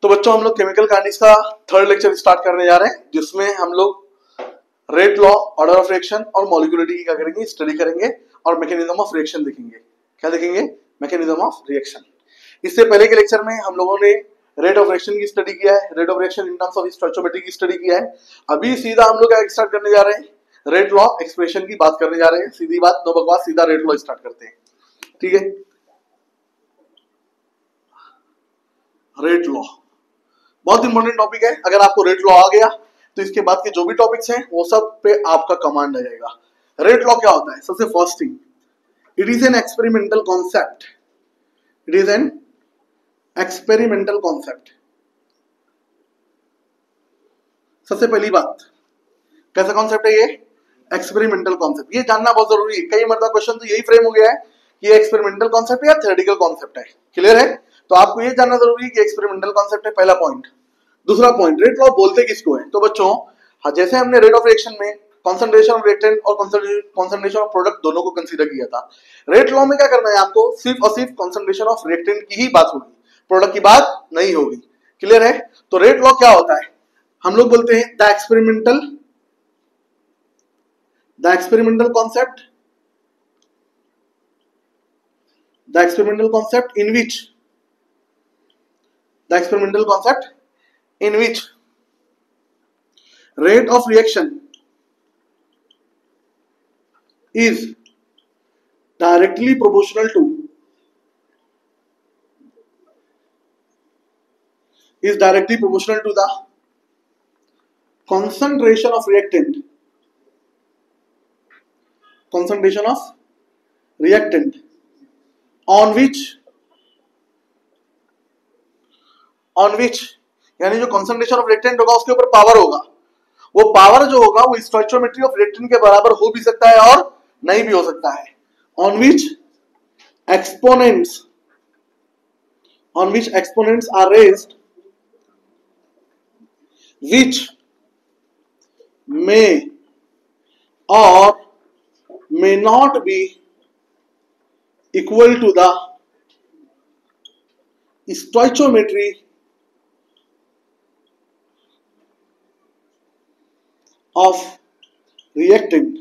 तो बच्चों हम लोग केमिकल काइनेटिक्स का थर्ड लेक्चर स्टार्ट करने जा रहे हैं, जिसमें हम लोग rate law, order of reaction और मॉलिक्यूलरिटी की क्या करेंगे, स्टडी करेंगे और मैकेनिज्म ऑफ रिएक्शन देखेंगे। क्या देखेंगे? Mechanism of reaction. इससे पहले के लेक्चर में हम लोगों ने रेट ऑफ रिएक्शन की स्टडी किया है, rate of reaction in terms of stoichiometry की स्टडी किया है। अभी सीधा हम लोग क्या स्टार्ट करने जा रहे हैं, रेट लॉ एक्सप्रेशन की बात करने जा रहे हैं। सीधी बात, नो बकवास, सीधा रेट लॉ स्टार्ट करते हैं। ठीक है, रेट लॉ बहुत इंपॉर्टेंट टॉपिक है। अगर आपको रेट लॉ आ गया तो इसके बाद के जो भी टॉपिक्स हैं वो सब पे आपका कमांड आ जाएगा। रेट लॉ क्या होता है? सबसे first thing, it is an experimental concept. It is an experimental concept. सबसे पहली बात, कैसा कॉन्सेप्ट है ये? Experimental concept. ये जानना बहुत जरूरी है। कई मरतबा क्वेश्चन तो यही फ्रेम हो गया है कि ये एक्सपेरिमेंटल कॉन्सेप्ट है या थ्योरेटिकल कॉन्सेप्ट है। क्लियर है? तो आपको ये जानना जरूरी है कि एक्सपेरिमेंटल कॉन्सेप्ट है, पहला पॉइंट। दूसरा पॉइंट, रेट लॉ बोलते किसको है? तो बच्चों जैसे हमने रेट ऑफ रिएक्शन में कॉन्सेंट्रेशन ऑफ रिएक्टेंट और कॉन्सेंट्रेशन ऑफ प्रोडक्ट दोनों को कंसीडर किया था। रेट लॉ में क्या करना है आपको? सिर्फ और सिर्फ कॉन्सेंट्रेशन ऑफ रिएक्टेंट की ही बात होगी, प्रोडक्ट की बात नहीं होगी। क्लियर है? तो रेट लॉ क्या होता है? हम लोग बोलते हैं the experimental concept, the experimental concept in which rate of reaction is directly proportional to the concentration of reactant on which यानी जो कंसंट्रेशन ऑफ रिएक्टेंट होगा उसके ऊपर पावर होगा। वो पावर जो होगा वो स्टोइचियोमेट्री ऑफ रिएक्टेंट के बराबर हो भी सकता है और नहीं भी हो सकता है। on which exponents are raised, which may or may not be equal to the stoichiometry of reactant,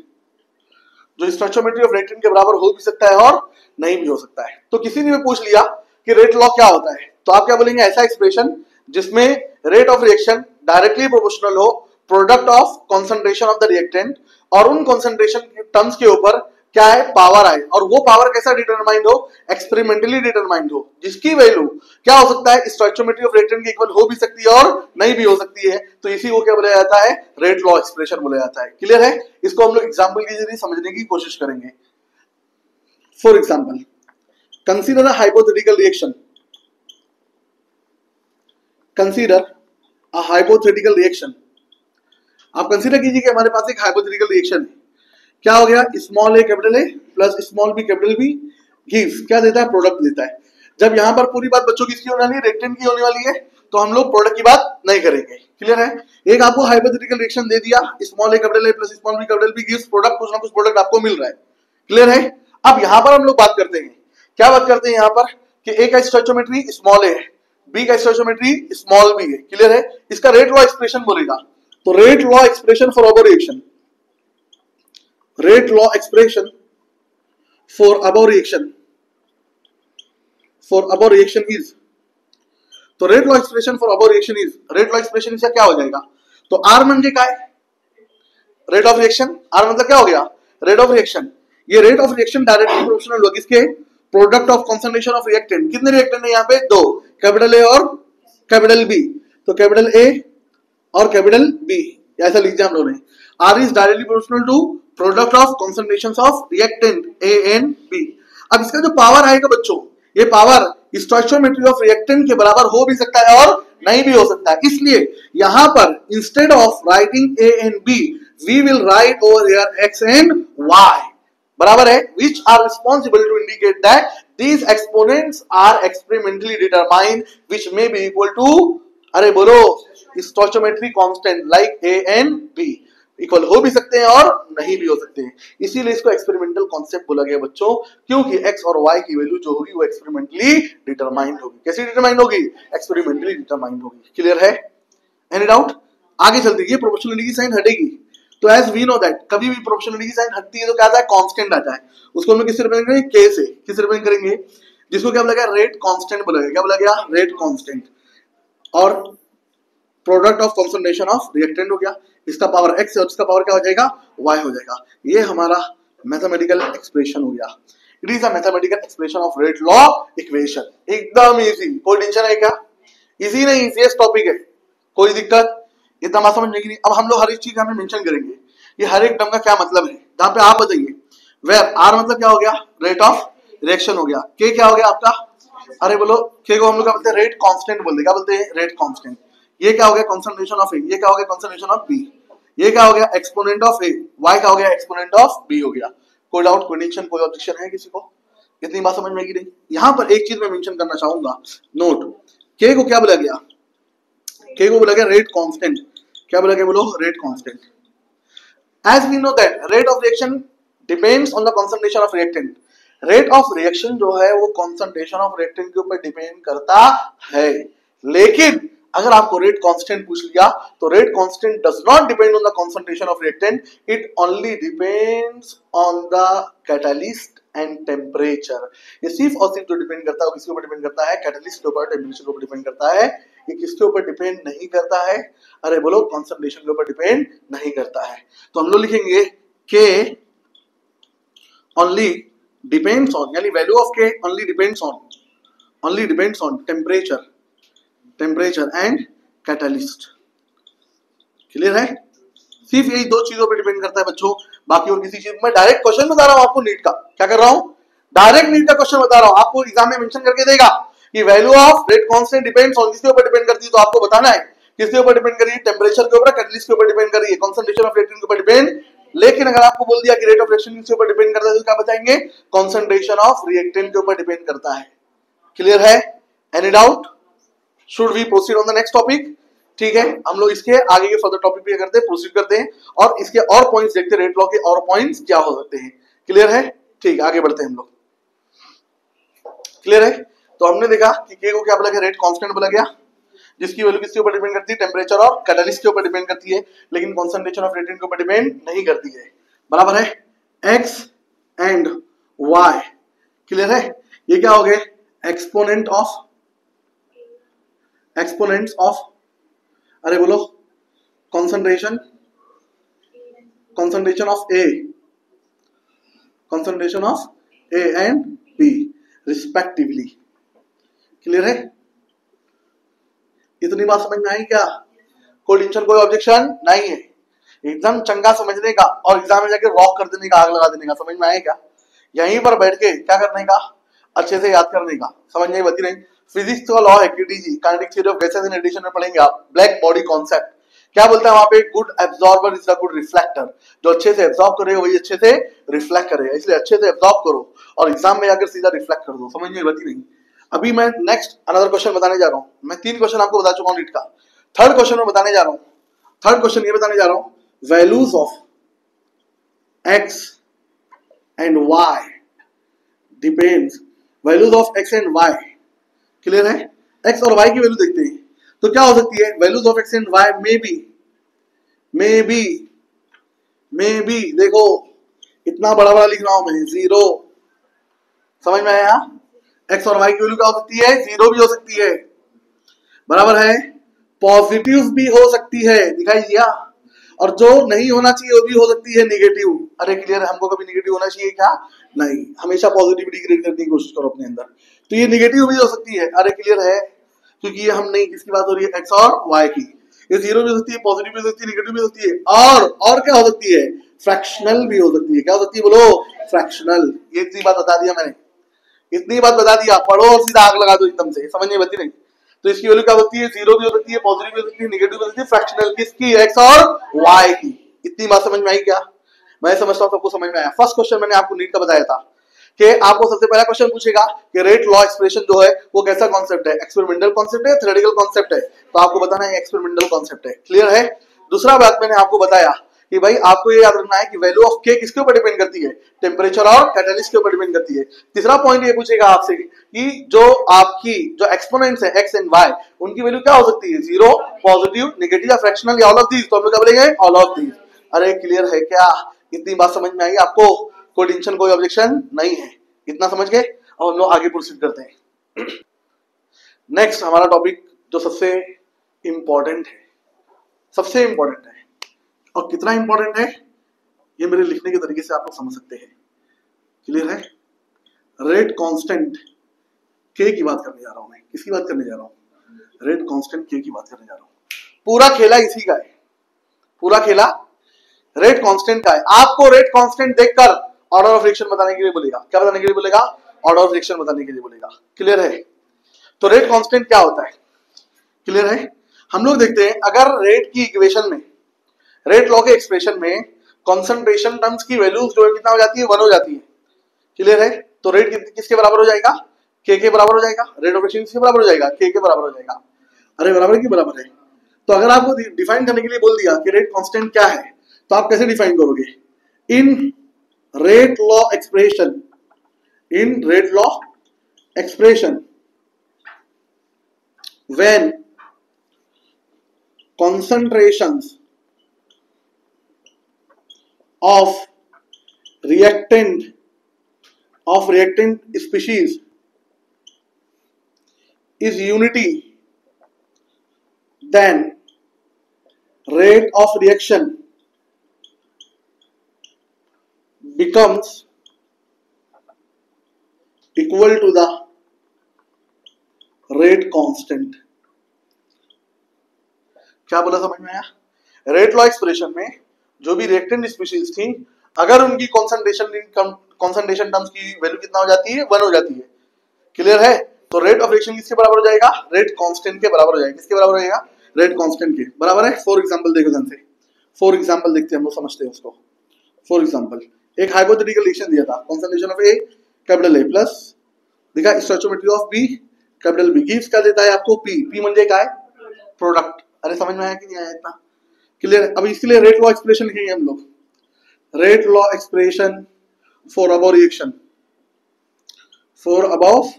जो स्टोइचियोमेट्री ऑफ रिएक्टेंट के बराबर हो भी सकता है और नहीं भी हो सकता है। तो किसी ने भी पूछ लिया कि रेट लॉ क्या होता है, तो आप क्या बोलेंगे? ऐसा एक्सप्रेशन जिसमें rate of reaction directly proportional हो product of concentration of the reactant, और उन कंसंट्रेशन टर्म्स के ऊपर क्या है? पावर आए, और वो पावर कैसा डिटरमाइंड हो? एक्सपेरिमेंटली डिटरमाइंड हो, जिसकी वैल्यू क्या हो सकता है? स्टोइचियोमेट्री ऑफ रिएक्टेंट के इक्वल हो भी सकती है और नहीं भी हो सकती है। तो इसी को क्या बोला जाता है? रेट लॉ एक्सप्रेशन बोला जाता है। क्लियर है? इसको हम लोग एग्जांपल के जरिए समझने की कोशिश करेंगे। For example, consider a hypothetical reaction. Consider a hypothetical reaction. आप कंसीडर कीजिए कि हमारे पास एक हाइपोथेटिकल रिएक्शन है। क्या हो गया? Small A capital A plus small B capital B gives क्या देता है? प्रोडक्ट देता है। जब यहां पर पूरी बात बच्चों किसकी होने वाली है? रिएक्टेंट की होने वाली है, तो हम लोग प्रोडक्ट की बात नहीं करेंगे। क्लियर है? एक आपको हाइपोथेटिकल रिएक्शन दे दिया, small A capital A plus small B capital B gives product, कुछ ना कुछ प्रोडक्ट आपको मिल रहा है। क्लियर है? अब यहां पर हम लोग बात करते हैं, क्या बात करते हैं यहां पर कि ए का स्टोइचियोमेट्री स्मॉल ए है, बी का स्टोइचियोमेट्री स्मॉल बी है। क्लियर है? इसका रेट लॉ एक्सप्रेशन बोलेगा। तो rate law expression for above reaction, rate law expression for above reaction is, तो rate law expression for above reaction is, rate law expression इसका क्या हो जाएगा? तो R म्हणजे काय? Rate of reaction. R मतलब क्या हो गया? Rate of reaction. ये rate of reaction directly proportional होगा किसके? Product of concentration of reactant. कितने रिएक्टेंट है यहाँ पे? दो, कैपिटल ए और कैपिटल बी। तो कैपिटल ए और कैपिटल बी ऐसा लिख दिया हम लोगों ने। R is directly proportional to product of concentrations of reactant A and B। अब इसका जो पावर आएगा बच्चों, ये पावर स्टोइचियोमेट्री ऑफ रिएक्टेंट के बराबर हो भी सकता है और नहीं भी हो सकता है। इसलिए यहां पर instead of writing A and B, we will write over here X and Y बराबर है, which are responsible to indicate that these exponents are experimentally determined, which may be equal to, अरे बोलो, stoichiometry constant like A and B। Equal हो भी सकते हैं और नहीं भी हो सकते हैं, इसीलिए इसको एक्सपेरिमेंटल कॉन्सेप्ट बोला गया बच्चों, क्योंकि एक्स और वाई की वैल्यू जो होगी वो एक्सपेरिमेंटली डिटरमाइंड होगी। कैसे डिटरमाइंड होगी? एक्सपेरिमेंटली डिटरमाइंड होगी। क्लियर है? Any doubt? आगे चलते ये प्रोपोर्शनलिटी की साइन हटेगी, तो एज वी नो दैट कभी भी प्रोपोर्शनलिटी की साइन हटती है तो क्या आता है? कांस्टेंट आता है। उसको हम लोग किससे रिप्रेजेंट करेंगे? के से। किससे रिप्रेजेंट करेंगे? जिसको क्या बोला गया? रेट कांस्टेंट बोला गया। क्या बोला गया? Rate constant. और product of concentration of reactant हो गया, इसका पावर एक्स है और इसका पावर क्या हो जाएगा? वाई हो जाएगा। ये हमारा मैथमेटिकल एक्सप्रेशन हो गया। It is a mathematical expression of rate law equation. एकदम इजी, कोई टेंशन है क्या? इजी नहीं, इजीएस्ट टॉपिक है, कोई दिक्कत? इतना बात समझ नहीं। अब हम लोग हर एक चीज हमें मेंशन करेंगे, ये हर एक टर्म का क्या मतलब है। जहां पे आप बताइए, वेयर आर मतलब क्या हो गया? रेट ऑफ रिएक्शन हो गया। के क्या हो गया आपका? अरे बोलो, के को हम लोग क्या बोलते हैं? रेट कांस्टेंट बोलते हैं। क्या बोलते हैं? Rate constant. ये क्या हो गया? Concentration of A. ये क्या हो गया? Concentration of B. ये क्या हो गया? Exponent of A. वाई क्या हो गया? एक्सपोनेंट ऑफ बी हो गया। कोई डाउट, कोई टेंशन, कोई ऑब्जेक्शन है किसी को? इतनी बात समझ में आएगी नहीं? यहां पर एक चीज मैं मेंशन करना चाहूंगा, नोट, के को क्या बोला गया? के को बोला गया रेट कांस्टेंट। क्या बोला गया? बोलो, rate constant. As we know that rate of reaction depends on the concentration of reactant. Rate of reaction जो है वो कंसंट्रेशन ऑफ रिएक्टेंट के ऊपर डिपेंड करता है, लेकिन अगर आपको रेट कांस्टेंट पूछ लिया तो rate constant does not depend on the concentration of reactant, it only depends on the catalyst and temperature. ये सिर्फ और सिर्फ जो डिपेंड करता है वो किसके ऊपर डिपेंड करता है? कैटलिस्ट के ऊपर, टेम्परेचर के ऊपर डिपेंड करता है। ये किसके ऊपर डिपेंड नहीं करता है? अरे बोलो, कंसंट्रेशन के ऊपर डिपेंड नहीं करता है। तो हम लोग लिखेंगे के ओनली डिपेंड्स ऑन, यानी वैल्यू ऑफ के only depends on temperature and catalyst. Clear है? सिर्फ यही दो चीजों पे डिपेंड करता है बच्चों, बाकी और किसी चीज। मैं डायरेक्ट क्वेश्चन बता रहा हूं आपको नीट का, क्या कर रहा हूं? डायरेक्ट नीट का क्वेश्चन बता रहा हूं आपको। एग्जाम में मेंशन करके देगा कि value of rate constant depends on, किसके ऊपर डिपेंड करती है? तो आपको बताना है किसके ऊपर डिपेंड कर रही है? टेम्परेचर के ऊपर, कैटलिस्ट के ऊपर डिपेंड कर रही है, कंसंट्रेशन ऑफ रिएक्टेंट के ऊपर डिपेंड। लेकिन अगर आपको बोल दिया कि रेट ऑफ रिएक्शन किसके ऊपर डिपेंड करता है तो क्या बताएंगे? कंसंट्रेशन ऑफ रिएक्टेंट के ऊपर डिपेंड करता है। क्लियर है? Any doubt? Should we proceed on the next topic? ठीक है, हम लोग इसके आगे के फर्दर टॉपिक पे करते हैं, प्रोसीड करते हैं और इसके और पॉइंट्स देखते हैं, रेट लॉ के और पॉइंट्स क्या हो सकते हैं। क्लियर है? ठीक, आगे बढ़ते हैं हम लोग। क्लियर है? तो हमने देखा कि के को क्या बोला गया? रेट कांस्टेंट बोला गया, जिसकी वैल्यू किसके ऊपर डिपेंड करती है? टेम्परेचर और कैटलिस्ट के ऊपर डिपेंड करती है, लेकिन कंसंट्रेशन ऑफ रिएक्टेंट के ऊपर डिपेंड नहीं करती है। बराबर है? X and Y. क्लियर है? ये क्या हो गए? एक्सपोनेंट्स ऑफ, अरे बोलो, concentration of A and B respectively. Clear है? इतनी बात समझ में आई क्या? कोई टेंशन, कोई ऑब्जेक्शन नहीं है? एकदम चंगा समझने का और एग्जाम में जाके रॉक कर देने का, आग लगा देने का। समझ में आए क्या? यहीं पर बैठ के क्या करने का? अच्छे से याद करने का। समझ नहीं बती नहीं? फिजिक्स का लॉ है KTG, kinetic theory of gases in addition में पढ़ेंगे आप। ब्लैक बॉडी कॉन्सेप्ट क्या बोलता है वहां पे? Good absorber is the good reflector. जो अच्छे से एब्जॉर्ब करेगा वही अच्छे से रिफ्लेक्ट करेगा, इसलिए अच्छे से एब्जॉर्ब करो और एग्जाम में जाकर सीधा रिफ्लेक्ट कर दो। समझ नहीं बती नहीं? अभी मैं नेक्स्ट अनदर क्वेश्चन बताने जा रहा हूं। मैं 3 क्वेश्चन आपको बता चुका हूं नीट का, थर्ड क्वेश्चन में बताने जा रहा हूं। थर्ड क्वेश्चन ये बताने जा रहा हूं, values of X and Y depends, values of X and Y. Clear है? एक्स और वाई की वैल्यू देखते हैं तो क्या हो सकती है? Values of X and Y may be देखो इतना बड़ा बड़ा लिख रहा हूं मैं, 0। समझ में आया? एक्स और वाई की वैल्यू क्या हो सकती है? 0 भी हो सकती है। बराबर है? पॉजिटिव भी हो सकती है, दिखाई दिया? और जो नहीं होना चाहिए वो भी हो सकती है नेगेटिव। अरे क्लियर है? हमको कभी नेगेटिव होना चाहिए क्या? नहीं, हमेशा पॉजिटिविटी क्रिएट करने की कोशिश करो अपने अंदर। तो ये नेगेटिव भी हो सकती है। अरे क्लियर है? क्योंकि ये हम नहीं, किसकी बात हो रही है? एक्स और वाई की। ये 0 भी हो सकती है, पॉजिटिव भी हो सकती है, नेगेटिव भी हो सकती है, और क्या हो सकती है? फ्रैक्शनल भी हो सकती है। क्या हो सकती है? बोलो, फ्रैक्शनल। ये इतनी बात बता दिया मैंने, इतनी बात बता दिया, पढ़ो और सीधा आग लगा दो एकदम से। समझ नहीं बती नहीं? तो इसकी वैल्यू क्या होती है? 0 भी हो सकती है, पॉजिटिव भी हो सकती है, नेगेटिव भी हो सकती है, फ्रैक्शनल। किसकी? एक्स और वाई की। इतनी बात समझ में आई क्या? मैं समझता हूं सबको समझ में आया। फर्स्ट क्वेश्चन मैंने आपको नीट का बताया था कि आपको सबसे पहला क्वेश्चन पूछेगा कि रेट लॉ एक्सप्रेशन जो है वो कैसा कॉन्सेप्ट है? एक्सपेरिमेंटल कॉन्सेप्ट है, थ्योरेटिकल कॉन्सेप्ट है? तो आपको बताना है एक्सपेरिमेंटल कॉन्सेप्ट है। क्लियर है? दूसरा बात मैंने आपको बताया कि भाई आपको ये याद रखना है कि वैल्यू ऑफ के किसके ऊपर डिपेंड करती है, टेम्परेचर और कैटलिस्ट के ऊपर डिपेंड करती है। तीसरा पॉइंट ये पूछेगा आपसे कि जो आपकी जो एक्सपोनेंट्स है एक्स एंड वाई, उनकी वैल्यू क्या हो सकती है, जीरो, पॉजिटिव, नेगेटिव या फ्रैक्शनल या ऑल ऑफ दीज। तो हम लोग क्या बोलेंगे, ऑल ऑफ दीज। अरे क्लियर है क्या, इतनी बात समझ में आई आपको, कोई टेंशन कोई ऑब्जेक्शन नहीं है, इतना समझ गए। और हम लोग आगे प्रोसीड करते हैं। नेक्स्ट हमारा टॉपिक जो सबसे इंपॉर्टेंट है, सबसे इंपॉर्टेंट है, और कितना इंपॉर्टेंट है ये मेरे लिखने के तरीके से आप लोग समझ सकते हैं। क्लियर है, रेट कांस्टेंट के की बात करने जा रहा हूं मैं। किसकी बात करने जा रहा हूं, रेट कांस्टेंट के की बात करने जा रहा हूं। पूरा खेला इसी का है, पूरा खेला रेट कांस्टेंट का है। आपको रेट कांस्टेंट देखकर ऑर्डर ऑफ रिएक्शन बताने के लिए बोलेगा, क्या बताने के लिए बोलेगा, ऑर्डर ऑफ रिएक्शन बताने के लिए बोलेगा। क्लियर है, तो रेट कांस्टेंट क्या होता है, क्लियर है। हम लोग देखते हैं, अगर रेट की इक्वेशन में, रेट लॉ के एक्सप्रेशन में कंसंट्रेशन टर्म्स की वैल्यूज जो है कितना हो जाती है, 1 हो जाती है। क्लियर है, तो रेट किसके बराबर हो जाएगा, के बराबर हो जाएगा। रेट ऑफ रिएक्शन किसके बराबर हो जाएगा, के बराबर हो जाएगा। अरे बराबर की बराबर है। तो अगर आपको डिफाइन करने के लिए बोल दिया कि रेट कांस्टेंट क्या है, तो आप कैसे डिफाइन करोगे, in rate law expression, in rate law expression when concentrations of reactant species is unity, then rate of reaction becomes equal to the rate constant. क्या बोला, समझ में आया। रेट लॉ एक्सप्रेशन में जो भी रिएक्टेंट स्पीशीज थी, अगर उनकी कंसंट्रेशन टर्म्स की वैल्यू कितना हो जाती है, 1 हो जाती है। क्लियर है, तो रेट ऑफ रिएक्शन किसके बराबर हो जाएगा, रेट कांस्टेंट के बराबर हो जाएगा। किसके बराबर हो जाएगा, रेट कांस्टेंट के बराबर है। फॉर एग्जांपल देखो ध्यान से, फॉर एग्जांपल देखते हैं, हम लोग समझते हैं उसको। फॉर एग्जांपल एक हाइपोथेटिकल रिएक्शन दिया था, concentration of A capital A plus देखा stoichiometry of B capital B, gives क्या देता है आपको, पी। पी म्हणजे काय, प्रोडक्ट। अरे समझ में आया कि नहीं आया इतना, क्लियर। अब इसके लिए रेट लॉ एक्सप्रेशन लिखेंगे हम लोग, rate law expression for above reaction, for above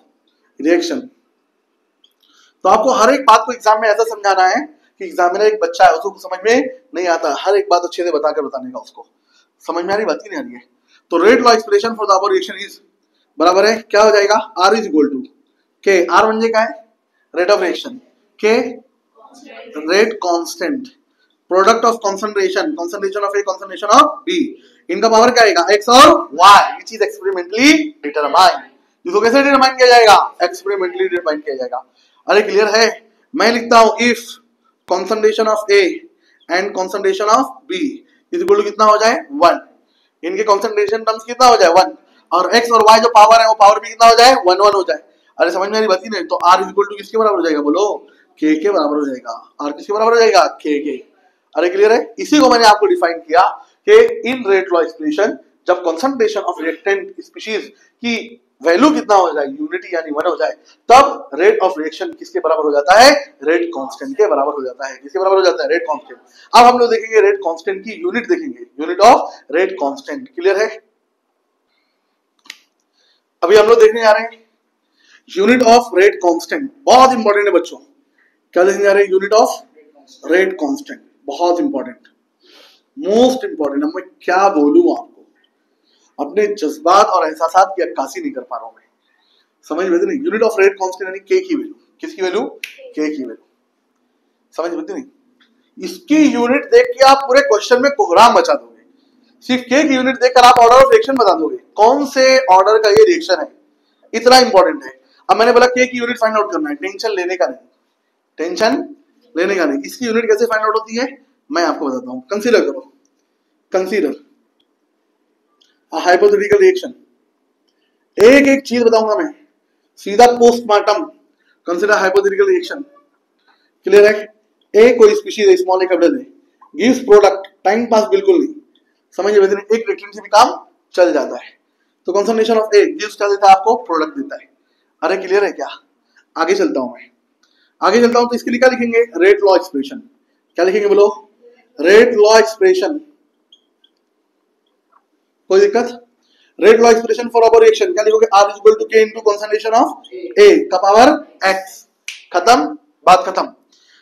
reaction. तो आपको हर एक बात को एग्जाम में ऐसा समझाना है कि एग्जामिनर एक बच्चा है, उसको समझ में नहीं आता, हर एक बात अच्छे से बताकर बताने का, उसको समझ में आ रही बात ही नहीं आ रही है। तो rate law expression for the above reaction is बराबर है, क्या हो जाएगा, R is equal to K. R म्हणजे काय, rate of reaction, K rate constant, product of concentration, concentration of A concentration of B, इनका पावर क्या आएगा, एक्स और Y, which is experimentally determined. इसको कैसे डिटरमाइन किया जाएगा, एक्सपेरिमेंटली डिटरमाइन किया जाएगा। अरे क्लियर है, मैं लिखता हूं if concentration of A and concentration of B is equal to कितना हो जाए, 1। इनके कंसंट्रेशन टर्म्स कितना हो जाए, 1, और एक्स और वाई जो पावर है वो पावर भी कितना हो जाए, 1 1 हो जाए। अरे समझ में आ रही बात ही नहीं। तो आर इज इक्वल टू किसके बराबर हो जाएगा, बोलो, के बराबर हो जाएगा। आर किसके बराबर हो जाएगा, के। अरे क्लियर है, इसी को मैंने आपको डिफाइन किया कि इन रेट लॉ एक्सप्रेशन जब कंसंट्रेशन ऑफ रिएक्टेंट स्पीशीज की वैल्यू कितना हो जाए, यूनिटी यानी 1 हो जाए, तब रेट ऑफ रिएक्शन किसके बराबर हो जाता है, रेट कांस्टेंट के बराबर हो जाता है। किसके बराबर हो जाता है, रेट कांस्टेंट। अब हम लोग देखेंगे रेट कांस्टेंट की यूनिट, देखेंगे unit of rate constant. Clear है, अभी हम लोग देखने जा रहे हैं यूनिट ऑफ रेट कांस्टेंट। बहुत इंपॉर्टेंट है बच्चों, क्या देखने जा रहे हैं, यूनिट ऑफ रेट कांस्टेंट, बहुत इंपॉर्टेंट, मोस्ट इंपॉर्टेंट। अब मैं क्या बोलूं आपको, अपने जज्बात और एहसासात की अक्कासी नहीं कर पा रहा हूं मैं, समझ में नहीं। यूनिट ऑफ रेट कांस्टेंट यानी के की वैल्यू, किसकी वैल्यू, के की वैल्यू, समझ में नहीं। इसकी यूनिट देख के आप पूरे क्वेश्चन में कोहराम मचा दोगे। सिर्फ के की यूनिट देखकर आप ऑर्डर ऑफ रिएक्शन बता दोगे, कौन से ऑर्डर का ये रिएक्शन है, इतना इंपॉर्टेंट है। अब मैंने बोला के की यूनिट फाइंड आउट करना है, टेंशन लेने का नहीं, टेंशन लेने का नहीं। इसकी यूनिट कैसे फाइंड आउट होती है मैं आपको बताता हूं। कंसीडर करो, कंसीडर अ हाइपोथेटिकल रिएक्शन, एक एक चीज बताऊंगा मैं, सीधा postmortem. Consider hypothetical reaction, clear है। ए कोई स्पीशीज है, small A capital A, gives product, time pass बिल्कुल नहीं, समझ में एक रिएक्टेंट से भी काम चल जाता है। तो कंसंट्रेशन ऑफ ए गिव्स क्या देता है आपको, प्रोडक्ट देता है। अरे क्लियर है क्या, आगे चलता हूं मैं, आगे चलता हूं। तो इसके लिए क्या लिखेंगे, रेट लॉ एक्सप्रेशन। क्या लिखेंगे बोलो, रेट लॉ एक्सप्रेशन कोई दिक्कत? Rate law expression for above reaction क्या लिखोगे? R is equal to K into concentration of A का पावर X। खत्म, बात खत्म।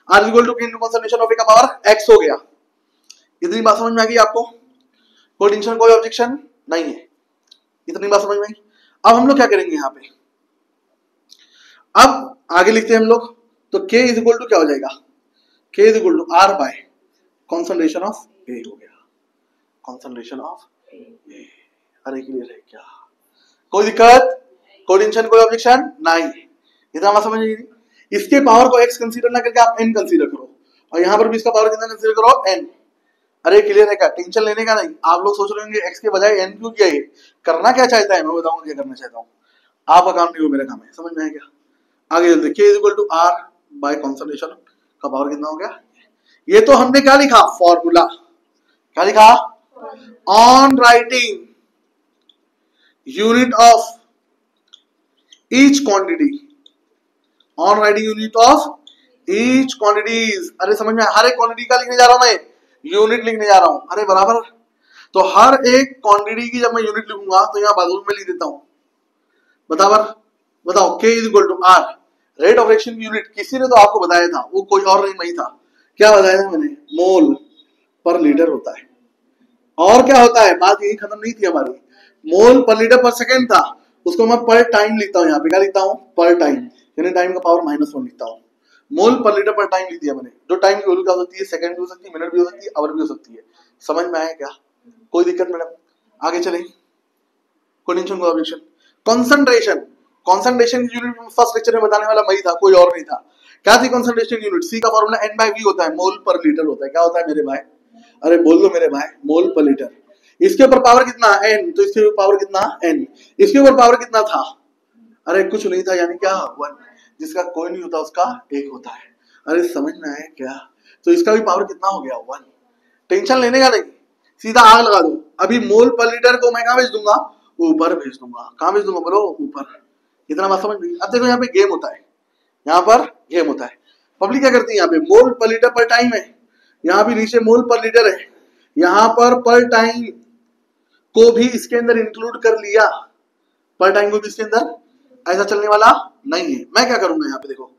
R is equal to K into concentration of A का पावर X हो गया। इतनी बात समझ में आ गई आपको? कोई टेंशन, कोई ऑब्जेक्शन नहीं है? इतनी बात समझ में आई? अब हम लोग क्या करेंगे यहाँ पे? अब आगे लिखते हैं हम लोग, तो K इज इक्वल टू क्या हो जाएगा? K is equal to R by concentration of A हो गया। Concentration of A। अरे क्लियर है क्या? कोई दिक्कत, कोई टेंशन, कोई ऑब्जेक्शन नहीं? इतना बात समझ में? इसके पावर को x कंसीडर ना करके आप n कंसीडर करो, और यहां पर भी इसका पावर कितना कंसीडर करो? n। अरे क्लियर है क्या? टेंशन लेने का नहीं। आप लोग सोच रहे होंगे x के बजाय n क्यों किया? ये करना क्या चाहता है मैं बताऊंगा क्या करना चाहता हूँ। आपका काम नहीं हो, मेरा काम है। समझ में आया क्या? आगे चलते, K is equal to R by concentration का पावर कितना हो गया? ये तो हमने क्या लिखा? फॉर्मूला। क्या लिखा? On writing unit of each quantity, on writing unit of each quantities. अरे समझ में? हर एक क्वांटिटी का लिखने जा रहा हूं मैं, यूनिट लिखने जा रहा हूं। अरे बराबर। तो हर एक क्वांटिटी की जब मैं यूनिट लिखूंगा तो यहां बाजू में लिख देता हूं बराबर। बताओ, K is equal to R rate of reaction की यूनिट किसी ने तो आपको बताया था, वो कोई और नहीं, मैं ही था। क्या बताया था मैंने? मोल पर लीटर होता है। और क्या होता है? बात यही खत्म नहीं थी हमारी। मोल पर लीटर पर सेकंड था, उसको मैं पर टाइम लिखता हूँ। यहाँ पे क्या लिखता हूँ? पर टाइम, यानी टाइम का पावर -1 लिखता हूँ। मोल पर लीटर पर टाइम लिख दिया मैंने। जो टाइम की वैल्यू क्या हो सकती है? सेकंड भी हो सकती है, मिनट भी हो सकती है, आवर भी हो सकती है। समझ में आया क्या? कोई दिक्कत मैडम? आगे चले, कोई टेंशन, कोई ऑब्जेक्शन? कॉन्सेंट्रेशन, कॉन्सेंट्रेशन की यूनिट फर्स्ट लेक्चर में बताने वाला मैं ही था, कोई और नहीं था। क्या थी कॉन्सेंट्रेशन यूनिट? C का फॉर्मूला N/V होता है, मोल पर लीटर होता है। क्या होता है मेरे भाई? अरे बोल दो मेरे भाई, मोल पर लीटर। इसके ऊपर पावर कितना? n, तो इसके ऊपर पावर कितना? n। इसके ऊपर पावर कितना था? अरे कुछ नहीं था, यानी क्या? 1। जिसका कोई नहीं होता उसका 1 होता है। अरे समझ में आया क्या? तो इसका भी पावर कितना हो गया? 1। टेंशन लेने का नहीं, सीधा आग लगा दो। अभी मोल पर लीटर को मैं कहां भेज दूंगा? ऊपर भेज दूंगा। कहां भेज दूंगा बोलो? ऊपर। इतना बात समझ गई? अब देखो यहाँ पे गेम होता है, यहाँ पर गेम होता है। पब्लिक क्या करती है? यहाँ पे मोल पर लीटर पर टाइम है, यहाँ भी नीचे मोल पर लीटर है, यहाँ पर टाइम को भी इसके अंदर इंक्लूड कर लिया। पर टाइम को भी इसके अंदर, ऐसा चलने वाला नहीं है। मैं क्या करूंगा यहाँ पे? देखो,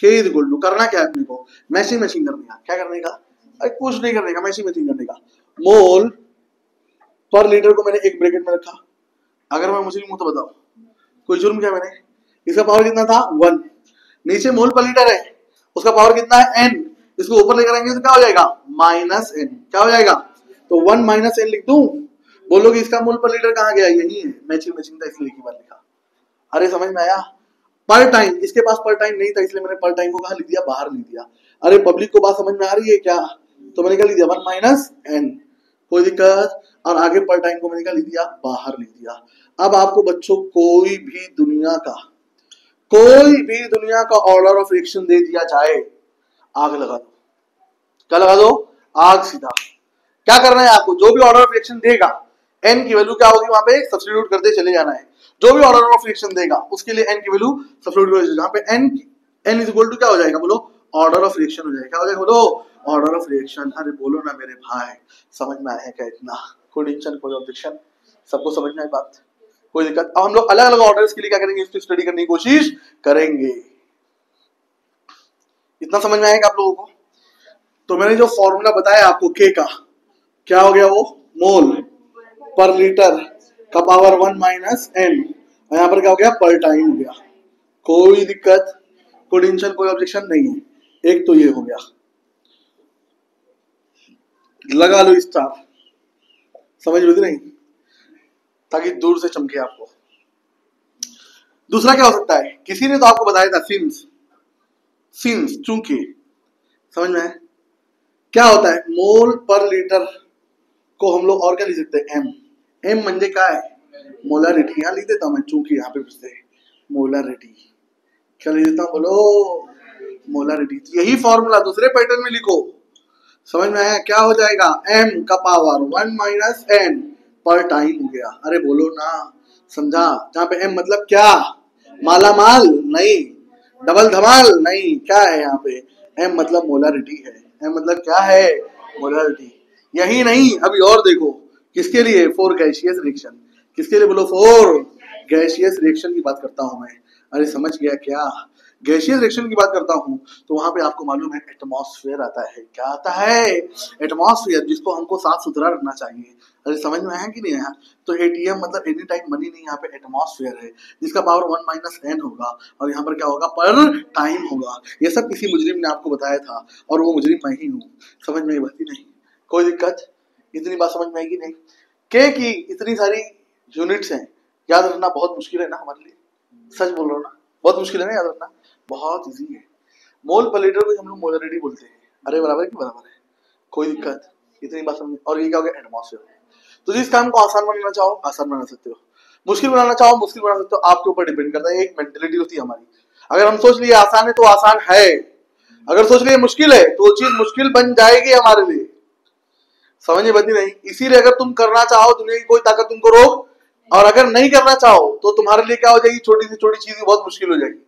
K इज इक्वल टू, करना क्या है अपने को? मैचिंग करने का। क्या करने का? अरे कुछ नहीं करने का, मैचिंग करने का। मोल पर लीटर को मैंने एक ब्रैकेट में रखा। अगर मैं मुझे मुंह तो बताओ, कोई जुर्म क्या मैंने? इसका पावर कितना था? 1। नीचे मोल पर लीटर है, उसका पावर कितना है? n। इसको ऊपर लेकर आएंगे तो क्या हो जाएगा? -n। क्या हो जाएगा? तो 1 - n लिख दूं। बोलोगे इसका मोल पर लीटर कहाँ गया? यही है, मैचिंग था इसलिए एक ही बार लिखा। अरे समझ में आया? पर टाइम, इसके पास पर टाइम नहीं था इसलिए मैंने पर टाइम को कहाँ लिख दिया? बाहर लिख दिया। अरे पब्लिक को बात समझ में आ रही है क्या? तो मैंने क्या लिख दिया? 1 - n। कोई दिक्कत? और आगे पर टाइम को मैंने क्या लिख दिया? बाहर लिख दिया। अब आपको बच्चों कोई भी दुनिया का ऑर्डर ऑफ रिएक्शन दे दिया जाए, आग लगा दो। क्या लगा दो? आग सीधा। क्या करना है आपको? जो भी ऑर्डर ऑफ रिएक्शन देगा, n की वैल्यू क्या होगी? वहां पे सब्स्टिट्यूट करते चले जाना है। जो भी ऑर्डर ऑफ रिएक्शन देगा उसके लिए n की वैल्यू सब्स्टिट्यूट करो। जहां पे n इज इक्वल टू क्या हो जाएगा? बोलो, ऑर्डर ऑफ रिएक्शन हो जाएगा। क्या हो जाएगा? बोलो, ऑर्डर ऑफ रिएक्शन। अरे बोलो ना मेरे भाई, समझ में आया क्या? इतना कोई टेंशन, कोई ऑब्जेक्शन? सबको समझ में आई बात? कोई दिक्कत? अब हम लोग अलग अलग ऑर्डर्स के लिए क्या करेंगे? इसकी स्टडी करने की कोशिश करेंगे। इतना समझ में आएगा आप लोगों को? तो मैंने जो फॉर्मूला बताया आपको K का, क्या हो गया? वो मोल पर लीटर का पावर 1 - n। यहाँ पर क्या हो गया? पर टाइम हो गया। कोई दिक्कत, कोई टेंशन, कोई ऑब्जेक्शन नहीं है? एक तो ये हो गया, लगा लो स्टार। समझ में नहीं? ताकि दूर से चमके आपको। दूसरा क्या हो सकता है? किसी ने तो आपको बताया था सिंस चूंकि। समझ में है? क्या होता है? मोल पर लीटर को हम लोग और क्या लिख सकते हैं? m म्हणजे काय? मोलारिटी। यहाँ लिख देता हूं मैं, चूंकि यहाँ पे फिर से मोलारिटी। क्या लिख देता हूं? बोलो, मोलारिटी। यही फॉर्मूला दूसरे पैटर्न में लिखो। समझ में आया? क्या हो जाएगा? m का पावर 1 - n पर टाइम हो गया। अरे बोलो ना, समझा? जहाँ पे m मतलब क्या? माला माल नहीं, डबल धमाल नहीं। क्या है यहाँ पे? m मतलब मोलारिटी है। m मतलब क्या है? मोलारिटी। यही नहीं, अभी और देखो, किसके लिए? For gaseous reaction. किसके लिए बोलो? फॉर गैसियस रिएक्शन की बात करता हूं मैं। अरे समझ गया क्या? गैसियस रिएक्शन की बात करता हूं तो वहां पे आपको मालूम है एटमॉस्फेयर आता है। क्या आता है? एटमॉस्फेयर, जिसको हमको साफ सुथरा रखना चाहिए। अरे समझ में आया कि नहीं आया? तो एटीएम मतलब एनी टाइम मनी नहीं, यहाँ पे एटमॉस्फेयर है जिसका पावर 1 माइनस n होगा और यहाँ पर क्या होगा? पर टाइम होगा। ये सब किसी मुजरिम ने आपको बताया था और वो मुजरिम मैं ही हूँ। समझ में बात ही नहीं? कोई दिक्कत? इतनी बात समझ में आएगी नहीं? के की इतनी सारी यूनिट्स हैं, याद रखना बहुत मुश्किल है ना हमारे लिए। सच बोल रहा हूँ ना, बहुत मुश्किल है ना याद रखना। बहुत इजी है। मोल पर लीटर को हम लोग मोलरिटी बोलते हैं। अरे बराबर की बराबर है। कोई दिक्कत? इतनी बात समझ। और ये क्या हो गया? एटमॉस्फेयर। तो जिस काम को आसान बनाना चाहो आसान बना सकते हो, मुश्किल बनाना चाहो मुश्किल बना सकते हो। आपके ऊपर डिपेंड करता है। एक मेंटेलिटी होती है हमारी। अगर हम सोच लिए आसान है तो आसान है, अगर सोच लिए मुश्किल है तो वो चीज मुश्किल बन जाएगी हमारे लिए। समझ में बती नहीं? इसीलिए अगर तुम करना चाहो दुनिया की कोई ताकत तुमको रोक, और अगर नहीं करना चाहो तो तुम्हारे लिए क्या हो जाएगी? छोटी सी छोटी चीज बहुत मुश्किल हो जाएगी।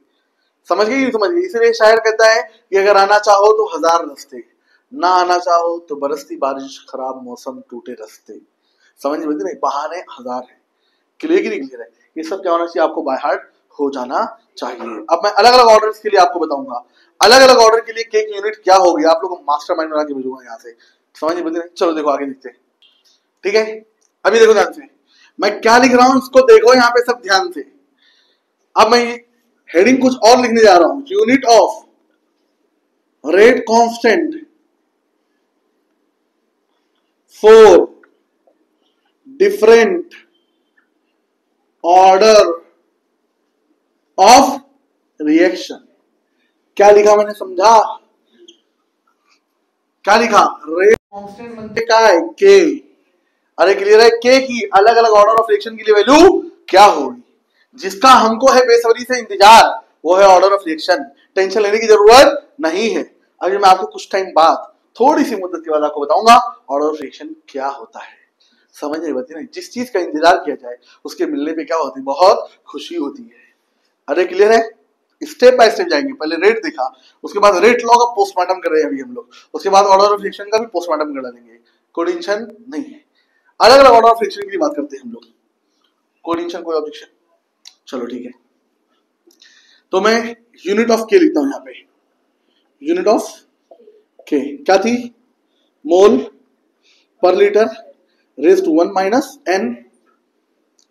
समझ गई? समझ गई? इसलिए शायर कहता है कि अगर आना चाहो तो हजार रास्ते, ना आना चाहो तो बरसती बारिश, खराब मौसम, टूटे रास्ते। समझ में नहीं? बहाने हजार है। क्लियर की नहीं क्लियर है? ये सब क्या होना चाहिए? आपको बाय हार्ट हो जाना चाहिए। अब मैं अलग अलग ऑर्डर के लिए आपको बताऊंगा। अलग अलग ऑर्डर के लिए केक यूनिट क्या होगी, आप लोगों को मास्टर माइंड बना के भेजूंगा यहाँ से। समझ में नहीं? चलो देखो आगे देखते हैं। ठीक है, अभी देखो ध्यान से मैं क्या लिख रहा हूं, इसको देखो यहाँ पे सब ध्यान से। अब मैं हेडिंग कुछ और लिखने जा रहा हूं। Unit of rate constant for different order of reaction. क्या लिखा मैंने? समझा? क्या लिखा? रेट कांस्टेंट बनते क्या है? के। अरे क्लियर है? के की अलग अलग ऑर्डर ऑफ रिएक्शन के लिए वैल्यू क्या होगी, जिसका हमको है बेसब्री से इंतजार, वो है ऑर्डर ऑफ रिएक्शन। टेंशन लेने की जरूरत नहीं है। अभी मैं आपको कुछ टाइम बाद, थोड़ी सी मुद्दत के बाद आपको बताऊंगा ऑर्डर ऑफ रिएक्शन क्या होता है। समझ नहीं बती नहीं? जिस चीज का इंतजार किया जाए उसके मिलने पे क्या होती है? बहुत खुशी होती है। अरे क्लियर है? स्टेप बाय स्टेप जाएंगे। पहले रेट देखा, उसके बाद रेट लॉ का पोस्टमार्टम कर रहे हैं अभी हम लोग, उसके बाद ऑर्डर ऑफ रिएक्शन का भी पोस्टमार्टम कर डालेंगे। कोई टेंशन नहीं है। अलग अलग ऑर्डर ऑफ रिएक्शन की बात करते हैं हम लोग। कोई टेंशन कोई ऑब्जेक्शन? चलो ठीक है। तो मैं यूनिट ऑफ के लिखता हूं यहाँ पे। यूनिट ऑफ के क्या थी? Mole per litre raise to 1 minus n,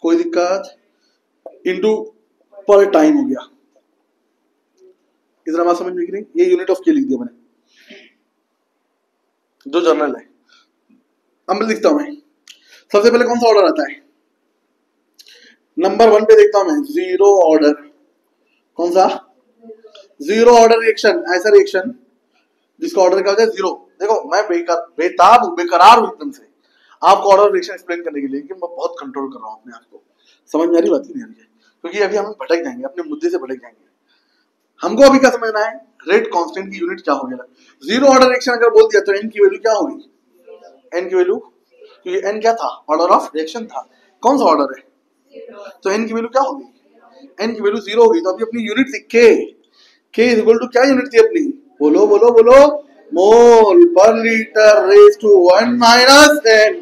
कोई दिक्कत, इंटू पर टाइम हो गया। इतना बात समझ में कि नहीं? ये यूनिट ऑफ के लिख दिया मैंने, जो जर्नल है। अब मैं लिखता हूं मैं सबसे पहले कौन सा ऑर्डर आता है? नंबर 1 पे देखता हूं मैं जीरो ऑर्डर। कौन सा? Zero order reaction. ऐसा रिएक्शन जिसका ऑर्डर क्या होता है? जीरो। देखो मैं बेकरार हूं एकदम से आपको ऑर्डर रिएक्शन एक्सप्लेन करने के लिए, कि मैं बहुत कंट्रोल कर रहा हूं अपने आप को। समझ में आ रही बात? नहीं आ रही है? क्योंकि अभी हम भटक जाएंगे, अपने मुद्दे से भटक जाएंगे। हमको अभी क्या समझना है? रेट कांस्टेंट की यूनिट क्या होगी। जीरो ऑर्डर रिएक्शन अगर बोल दिया तो एन की वैल्यू क्या होगी? एन की वैल्यू, क्योंकि एन क्या था? ऑर्डर ऑफ रिएक्शन था। कौन सा ऑर्डर है? तो एन की वैल्यू क्या होगी? एन की वैल्यू जीरो होगी। तो अभी अपनी यूनिट थी के इज इक्वल टू क्या यूनिट थी अपनी? बोलो बोलो बोलो। Mole per litre raise to 1 minus n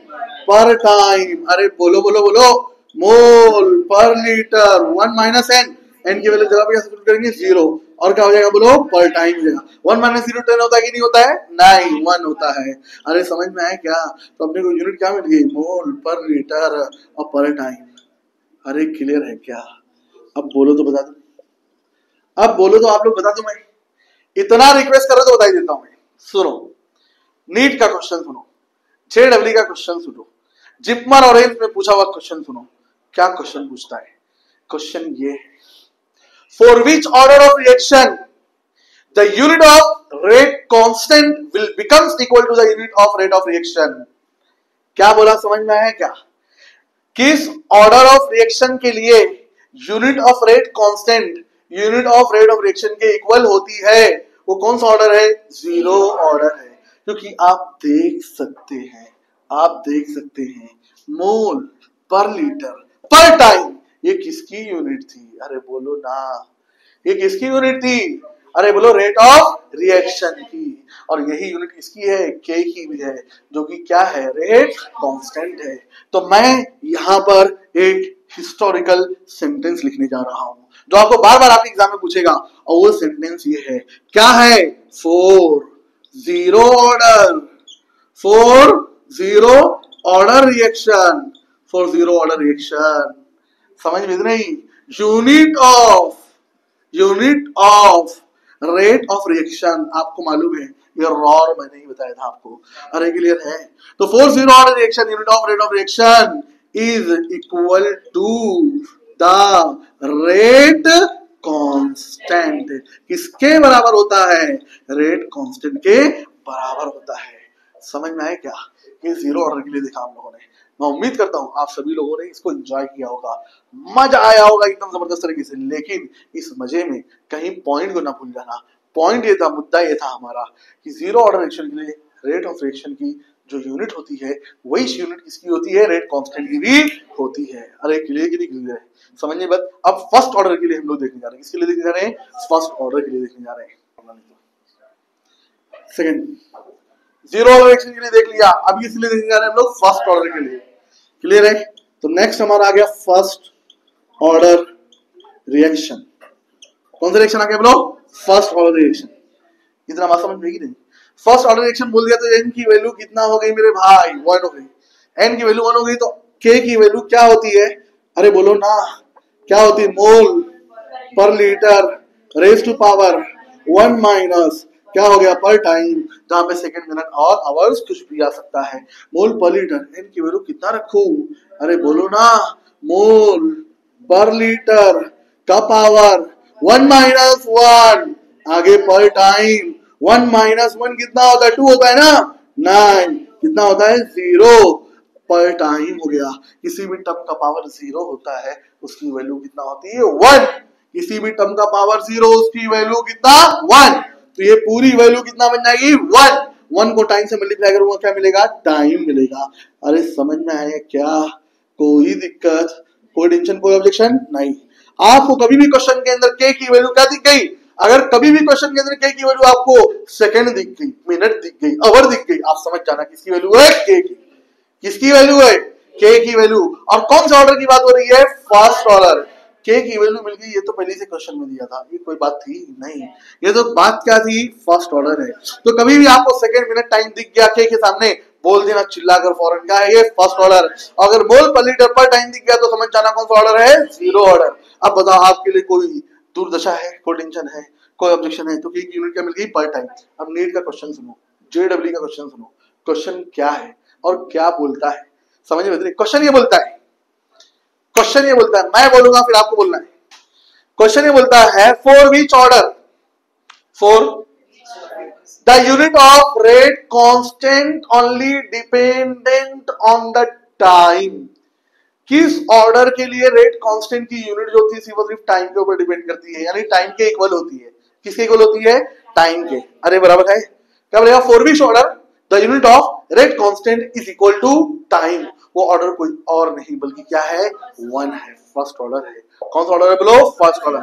per time. अरे बोलो बोलो बोलो। Mole per litre 1 minus n, n की वैल्यू जगह पे सब्स्टिट्यूट करेंगे जीरो, और क्या हो जाएगा? बोलो पर टाइम हो जाएगा। 1 माइनस 0 10 होता है कि नहीं होता है? नहीं, 1 होता है। अरे समझ में आया क्या? तो अपने को यूनिट क्या मिल गई? मोल पर लीटर और पर टाइम। अरे क्लियर है क्या? अब बोलो तो बता दो। अब बोलो तो आप लोग बता दो। मैं इतना रिक्वेस्ट करो तो बता ही देता हूं मैं। सुनो, नीट का क्वेश्चन सुनो, जेडब्ल्यू का क्वेश्चन सुनो, जिपमर और एम्स में पूछा हुआ क्वेश्चन सुनो। क्या क्वेश्चन पूछता है? क्वेश्चन ये है, for which order of reaction the unit of rate constant will becomes equal to the unit of rate of reaction. क्या बोला? समझ में आया क्या? किस ऑर्डर ऑफ रिएक्शन के लिए unit of rate constant unit of rate of reaction के इक्वल होती है? वो कौन सा ऑर्डर है? जीरो ऑर्डर है। क्योंकि आप देख सकते हैं मोल पर लीटर पर टाइम, ये किसकी यूनिट थी? अरे बोलो ना, ये किसकी यूनिट थी? अरे बोलो, रेट ऑफ रिएक्शन की। और यही यूनिट किसकी है, के की भी है, जो कि क्या है, रेट कांस्टेंट है। तो मैं यहां पर एक हिस्टोरिकल सेंटेंस लिखने जा रहा हूं जो आपको बार बार आपके एग्जाम में पूछेगा, और वो सेंटेंस ये है, क्या है, for zero order, for zero order reaction, for zero order reaction, समझ में नहीं, unit of rate of reaction, आपको मालूम है ये रॉर मैंने ही बताया था आपको, अरे क्लियर है। तो for zero order reaction unit of rate of reaction is equal to the rate constant, किसके बराबर होता है, रेट कांस्टेंट के बराबर होता है। समझ में आया क्या, ये जीरो ऑर्डर के लिए देखा हम लोगों ने। मैं उम्मीद करता हूं आप सभी लोगों ने इसको एंजॉय किया होगा, मजा आया होगा एकदम जबरदस्त तरीके से। लेकिन इस मजे में कहीं पॉइंट को ना भूल जाना, पॉइंट ये था, मुद्दा ये था हमारा कि जीरो ऑर्डर रिएक्शन के लिए रेट ऑफ रिएक्शन की जो यूनिट होती है वही यूनिट किसकी होती है, रेट कांस्टेंट की भी होती है। अरे क्लियर की नहीं क्लियर है, समझिए बात। अब फर्स्ट ऑर्डर के लिए हम लोग देखने जा रहे हैं, किसके लिए देखने जा रहे हैं, फर्स्ट ऑर्डर के लिए देखने जा रहे हैं। सेकंड जीरो ऑर्डर रिएक्शन के लिए देख लिया, अब किस लिए देखने जा रहे हैं हम लोग, फर्स्ट ऑर्डर के लिए। क्लियर है, तो नेक्स्ट हमारा आ गया फर्स्ट ऑर्डर रिएक्शन। कौन सा रिएक्शन आ गया बोलो, फर्स्ट ऑर्डर रिएक्शन। इतना बात समझ में नहीं, फर्स्ट ऑर्डर रिएक्शन बोल दिया तो एन की वैल्यू कितना हो गई मेरे भाई, 1 हो गई। एन की वैल्यू 1 हो गई तो के की वैल्यू क्या होती है, अरे बोलो ना, क्या होती है, mole per litre raise to power 1 minus क्या हो गया, पर टाइम, जहां पे सेकंड, मिनट और आवर्स कुछ भी आ सकता है। मोल पर लीटर, एन की वैल्यू कितना रखूं, अरे बोलो ना, मोल पर लीटर का पावर 1 माइनस 1, आगे पर टाइम 1 माइनस 1 कितना होता है, 2 होता है ना, 9 कितना होता है, 0 पर टाइम हो गया। किसी भी टर्म का पावर 0 होता है उसकी वैल्यू कितना होती है, 1। किसी भी टर्म का पावर 0 उसकी वैल्यू कितना, 1। तो ये पूरी वैल्यू कितना बन जाएगी, 1 को टाइम से मल्टीप्लाई करूंगा क्या मिलेगा, टाइम मिलेगा। अरे समझ में आया क्या, कोई दिक्कत, कोई टेंशन, कोई ऑब्जेक्शन नहीं। आपको कभी भी क्वेश्चन के अंदर के की वैल्यू क्या दिख गई, अगर कभी भी क्वेश्चन के अंदर के की वैल्यू आपको सेकंड दिख गई, मिनट दिख गई, आवर दिख गई, आप समझ जाना किसकी वैल्यू है, के की। किसकी वैल्यू है, के की वैल्यू। और कौन सा ऑर्डर की बात हो रही है, फर्स्ट ऑर्डर। के की वैल्यू मिल गई, ये तो पहले से क्वेश्चन में दिया था, ये कोई बात थी नहीं, ये तो बात क्या थी, फर्स्ट ऑर्डर है। तो कभी भी आपको सेकंड, मिनट, टाइम दिख गया के सामने, बोल देना चिल्लाकर फौरन, क्या है ये, फर्स्ट ऑर्डर। अगर मोल पर लीटर पर टाइम दिख गया तो समझ जाना कौन सा ऑर्डर है, जीरो ऑर्डर। अब बताओ आपके लिए कोई दुर्दशा है, कोई टेंशन है, कोई ऑब्जेक्शन है, तो के की यूनिट क्या मिल गई, पर टाइम। अब नीट का क्वेश्चन सुनो, जेडब्ल्यू का क्वेश्चन सुनो, क्वेश्चन क्या है और क्या बोलता है, समझ में। क्वेश्चन ये बोलता है, क्वेश्चन ये बोलता है, मैं बोलूंगा फिर आपको बोलना है। क्वेश्चन ये बोलता है, for which order, for the unit of rate constant only dependent on the time. किस ऑर्डर के लिए रेट कांस्टेंट की यूनिट जो होती है सिर्फ और सिर्फ टाइम के ऊपर डिपेंड करती है, यानी टाइम के इक्वल होती है। किसके इक्वल होती है, टाइम के। अरे बराबर है, क्या बोलेगा, for which order the unit of rate constant is equal to time. वो ऑर्डर कोई और नहीं बल्कि क्या है, 1 है, फर्स्ट ऑर्डर है। कौन सा ऑर्डर है बोलो, फर्स्ट ऑर्डर।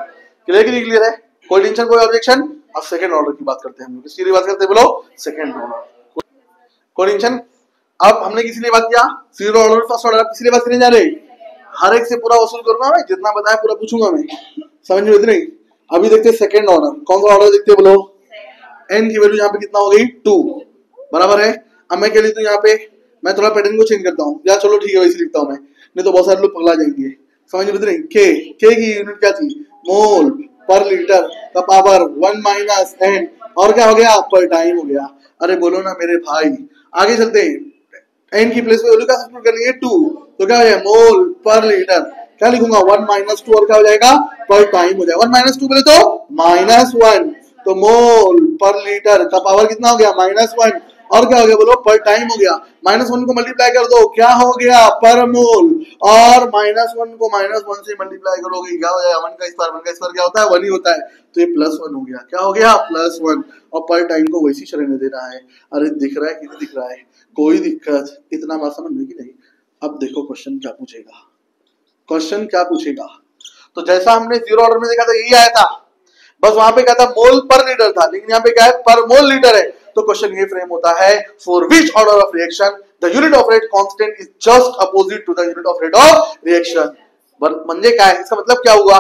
क्लियर की नहीं क्लियर है, कोई टेंशन, कोई ऑब्जेक्शन। अब सेकंड ऑर्डर की बात करते हैं हम लोग, किसकी बात करते हैं बोलो, सेकंड ऑर्डर। कोई टेंशन। अब हमने किसी लिए बात किया, जीरो ऑर्डर, फर्स्ट ऑर्डर, किसी लिए बात करने जा रहे, हर एक से पूरा वसूल करूंगा मैं, जितना बताया पूरा पूछूंगा मैं, समझ में नहीं। अभी देखते हैं सेकंड ऑर्डर, कौन सा ऑर्डर देखते हैं बोलो, एन की वैल्यू यहाँ पे कितना हो गई, 2, बराबर है। अब मैं क्या लिखता हूँ यहाँ पे, मैं थोड़ा पैटर्न को चेंज करता हूँ, या चलो ठीक है वैसे लिखता हूँ मैं, नहीं तो बहुत सारे लोग पगला जाएंगे। समझ में नहीं, के की यूनिट क्या थी, मोल पर लीटर का पावर 1 माइनस एन, और क्या हो गया, पर टाइम हो गया। अरे बोलो ना मेरे भाई, आगे चलते हैं। एन की प्लेस पे वैल्यू क्या सब्स्टिट्यूट करनी है, 2, तो क्या हो जाएगा, मोल पर लीटर, क्या लिखूंगा, 1 माइनस 2, और क्या हो जाएगा, पर टाइम हो जाएगा। 1 माइनस 2 बोले तो -1, तो मोल पर लीटर का पावर कितना हो गया, -1, और क्या हो गया बोलो, पर टाइम हो गया। -1 को मल्टीप्लाई कर दो, क्या हो गया, पर मोल, और -1 को -1 से मल्टीप्लाई करोगे क्या हो जाएगा, 1 का स्क्वायर क्या होता है, 1 ही होता है, तो ये +1 हो गया। क्या हो गया, +1, और पर टाइम को वैसी ही रहने देना है। अरे दिख रहा है कि नहीं दिख रहा है, कोई दिक्कत, इतना बात समझ में कि नहीं। अब देखो क्वेश्चन क्या पूछेगा, क्वेश्चन क्या पूछेगा। तो जैसा हमने जीरो ऑर्डर में देखा था, यही आया था, बस वहां पे क्या था, मोल पर लीटर था, लेकिन यहाँ पे क्या है, पर मोल लीटर है। तो क्वेश्चन ये फ्रेम होता है, for which order of reaction the unit of rate constant is just opposite to the unit of rate of reaction. म्हणजे काय, इसका मतलब क्या हुआ,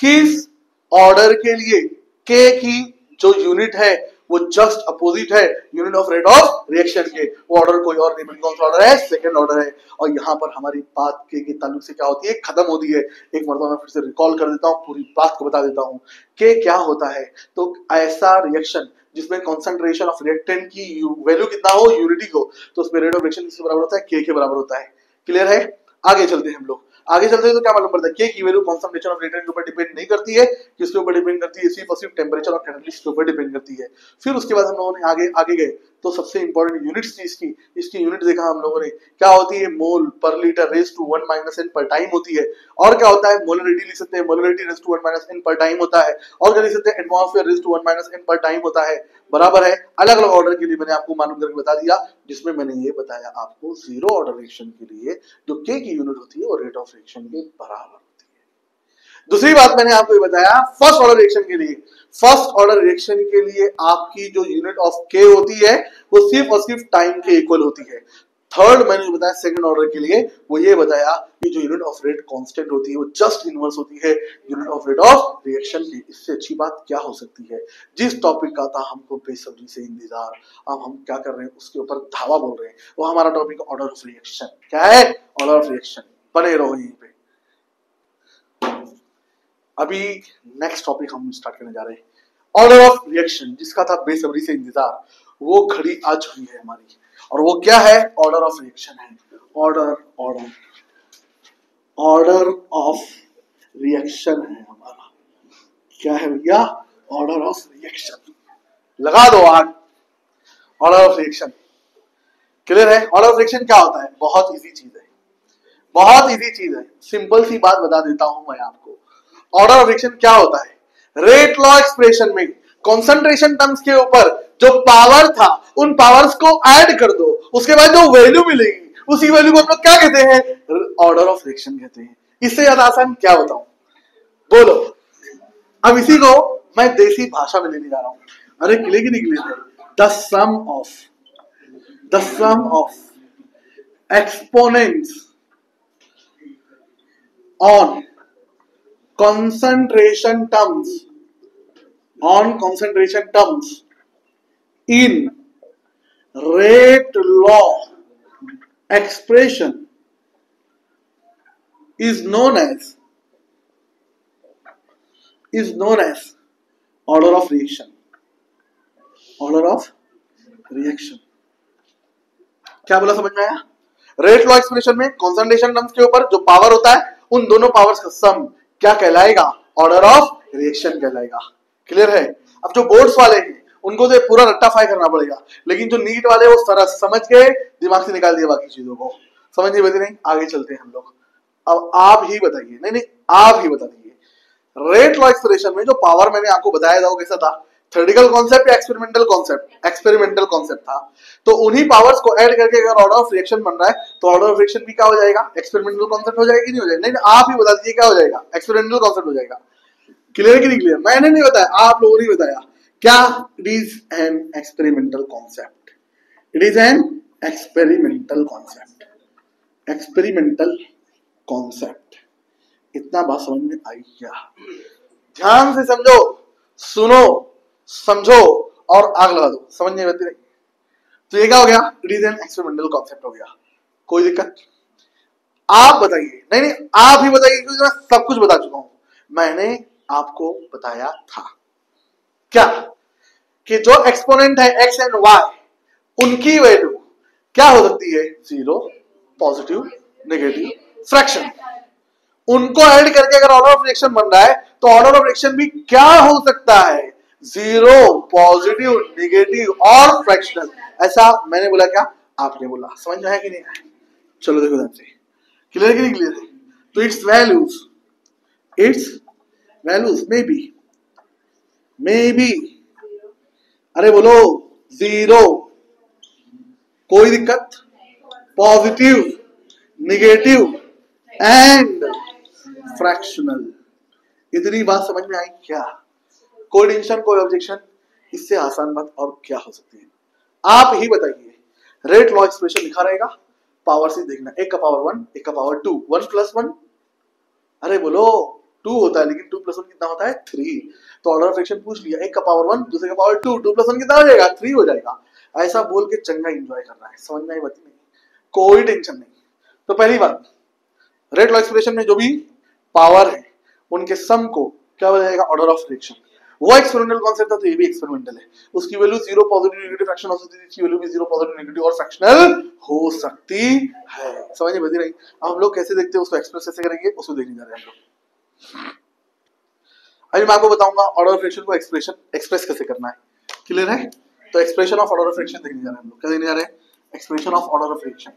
किस ऑर्डर के लिए के की जो यूनिट है वो जस्ट अपोजिट है unit of rate of reaction के। वो ऑर्डर कोई और नहीं, कौन सा ऑर्डर है, सेकंड ऑर्डर है। और यहाँ पर हमारी बात के ताल्लुक से क्या होती है, खत्म होती है। एक मरतबा मैं फिर से रिकॉल कर देता हूँ, पूरी बात को बता देता हूँ कि क्या होता है। तो ऐसा रिएक्शन जिसमें कॉन्सेंट्रेशन ऑफ रिएक्टेंट की वैल्यू कितना हो, यूनिटी हो, तो उसमें रेट ऑफ रिएक्शन किसके बराबर होता है, के बराबर होता है। क्लियर है? आगे चलते हैं हम लोग। आगे चलते हैं तो क्या मालूम पड़ता है, के की वैल्यू कॉन्सेंट्रेशन ऑफ रिएक्टेंट के ऊपर डिपेंड नहीं करती है, किसके ऊपर डिपेंड करती है, सिर्फ और सिर्फ टेंपरेचर और कैटलिस्ट के ऊपर डिपेंड करती है। फिर उसके बाद हम लोगों ने आगे गए तो सबसे इंपॉर्टेंट यूनिट्स थी इसकी यूनिट देखा हम लोगों ने, क्या होती है, mole per litre raise to 1 minus n per time होती है। और क्या होता है, मोलरिटी लिख सकते हैं, molarity raise to 1 minus n per time होता है। और क्या लिख सकते हैं, atmosphere raise to 1 minus n per time होता है। बराबर है। अलग अलग ऑर्डर के लिए मैंने आपको मालूम करके बता दिया, जिसमें मैंने ये बताया आपको जीरो ऑर्डर रिएक्शन के लिए जो के की यूनिट होती है वो रेट ऑफ रिएक्शन के बराबर होती है। दूसरी बात मैंने आपको ये बताया, फर्स्ट ऑर्डर रिएक्शन के लिए, फर्स्ट ऑर्डर रिएक्शन के लिए आपकी जो यूनिट ऑफ के होती है वो सिर्फ और सिर्फ टाइम के इक्वल होती है। थर्ड मैंने जो बताया सेकंड ऑर्डर के लिए, वो ये बताया कि जो यूनिट ऑफ रेट कांस्टेंट होती है वो जस्ट इनवर्स होती है unit of rate of reaction की। इससे अच्छी बात क्या हो सकती है। जिस टॉपिक का था हमको बेसब्री से इंतजार, अब हम क्या कर रहे हैं उसके ऊपर धावा बोल रहे हैं। वो हमारा टॉपिक ऑर्डर ऑफ रिएक्शन। क्या है, ऑर्डर ऑफ रिएक्शन। बने रहो यहीं पे। अभी नेक्स्ट टॉपिक हम स्टार्ट करने जा रहे हैं, ऑर्डर ऑफ रिएक्शन, जिसका था बेसब्री से इंतजार। वो घड़ी आ चुकी है हमारी, और वो क्या है, ऑर्डर ऑफ रिएक्शन है। ऑर्डर ऑफ रिएक्शन है हमारा। क्या है भैया, ऑर्डर ऑफ रिएक्शन। लगा दो आग, ऑर्डर ऑफ रिएक्शन। क्लियर है? ऑर्डर ऑफ रिएक्शन क्या होता है, बहुत इजी चीज है, बहुत इजी चीज है। सिंपल सी बात बता देता हूं मैं आपको। ऑर्डर ऑफ रिएक्शन क्या होता है, रेट लॉ एक्सप्रेशन में कंसंट्रेशन टर्म्स के ऊपर जो पावर था उन पावर्स को ऐड कर दो, उसके बाद जो वैल्यू मिलेगी उसी वैल्यू को हम लोग क्या कहते हैं, ऑर्डर ऑफ रिएक्शन कहते हैं। इससे ज्यादा आसान क्या बताऊं, बोलो। अब इसी को मैं देसी भाषा में लेने जा रहा हूं। अरे क्लियर की नहीं क्लियर है, the sum of exponents on concentration terms in rate law expression is known as order of reaction. Order of reaction क्या बोला, समझ में आया? रेट लॉ एक्सप्रेशन में कंसंट्रेशन टर्म्स के ऊपर जो पावर होता है उन दोनों पावर्स का सम क्या कहलाएगा, ऑर्डर ऑफ रिएक्शन कहलाएगा। क्लियर है? अब जो बोर्ड्स वाले हैं उनको तो पूरा रट्टाफाई करना पड़ेगा, लेकिन जो नीट वाले वो सारा समझ के दिमाग से निकाल दिया, बाकी चीजों को समझ नहीं बती नहीं। आगे चलते हैं हम लोग। अब आप ही बताइए, नहीं आप ही बता दीजिए, रेट लॉ एक्सप्रेशन में जो पावर मैंने आपको बताया था वो कैसा था, थ्योरेटिकल कॉन्सेप्ट या एक्सपेरिमेंटल कॉन्सेप्ट? एक्सपेरिमेंटल कॉन्सेप्ट था। तो उन्हीं पावर्स को ऐड करके अगर ऑर्डर ऑफ रिएक्शन बन रहा है तो ऑर्डर ऑफ रिएक्शन भी क्या हो जाएगा, एक्सपेरिमेंटल कॉन्सेप्ट हो जाएगा कि नहीं हो जाएगा? नहीं आप ही बता दीजिए क्या हो जाएगा, एक्सपेरिमेंटल कॉन्सेप्ट हो जाएगा। क्लियर कि नहीं क्लियर? मैंने नहीं बताया, आप लोगों ने बताया। क्या? It is an experimental concept. It is an experimental concept. Experimental concept. इतना बात समझ में आई क्या? ध्यान से समझो, सुनो, समझो और आग लगा दो। समझ नहीं आती नहीं तो ये क्या हो गया, it is an experimental concept हो गया। कोई दिक्कत? आप बताइए। नहीं आप ही बताइए, क्योंकि मैं सब कुछ बता चुका हूं। मैंने आपको बताया था क्या कि जो एक्सपोनेंट है एक्स एंड वाई उनकी वैल्यू क्या हो सकती है, जीरो, पॉजिटिव, नेगेटिव, फ्रैक्शन। उनको ऐड करके अगर ऑर्डर ऑफ रिएक्शन बन रहा है तो ऑर्डर ऑफ रिएक्शन भी क्या हो सकता है, जीरो, पॉजिटिव, नेगेटिव और फ्रैक्शनल। ऐसा मैंने बोला क्या, आपने बोला। समझ में आया कि नहीं आया? चलो देखो ध्यान से, क्लियर कि नहीं क्लियर है? तो इट्स वैल्यूज मे बी अरे बोलो, जीरो, कोई दिक्कत, पॉजिटिव, नेगेटिव एंड फ्रैक्शनल। इतनी बात समझ में आई क्या? कोई टेंशन, कोई ऑब्जेक्शन? इससे आसान बात और क्या हो सकती है? आप ही बताइए, रेट लॉ एक्सप्रेशन लिखा रहेगा, पावर से देखना, एक का पावर 1, एक का पावर 2, 1 प्लस 1, अरे बोलो 2 होता है, लेकिन 2 प्लस 1 कितना होता है 3। तो ऑर्डर ऑफ फ्रैक्शन पूछ लिया, एक का पावर 1, दूसरे का पावर 2, 2 प्लस 1 कितना हो जाएगा 3 हो जाएगा। ऐसा बोल के चंगा एंजॉय करना है, समझ में आई बात नहीं, कोई टेंशन नहीं। तो पहली बात, रेट लॉ एक्सप्रेशन में जो भी पावर है उनके सम को क्या हो जाएगा ऑर्डर ऑफ फ्रैक्शन। वो एक्सपेरिमेंटल कॉन्सेप्ट था, तो ये भी एक्सपेरिमेंटल है। उसकी वैल्यू 0 पॉजिटिव नेगेटिव फ्रैक्शन हो सकती है, इसकी वैल्यू भी 0 पॉजिटिव नेगेटिव और फ्रैक्शनल हो सकती है। समझ में बती नहीं। अब हम लोग कैसे देखते हैं उसको, एक्सप्रेस कैसे करेंगे उसको देखने जा रहे हैं हम लोग। अभी मैं आपको बताऊंगा ऑर्डर ऑफ फ्रैक्शन को एक्सप्रेस कैसे करना है, क्लियर है। तो expression of order of fraction देखने जा रहे हैं हम लोग, क्या देखने जा रहे हैं, expression of order of fraction.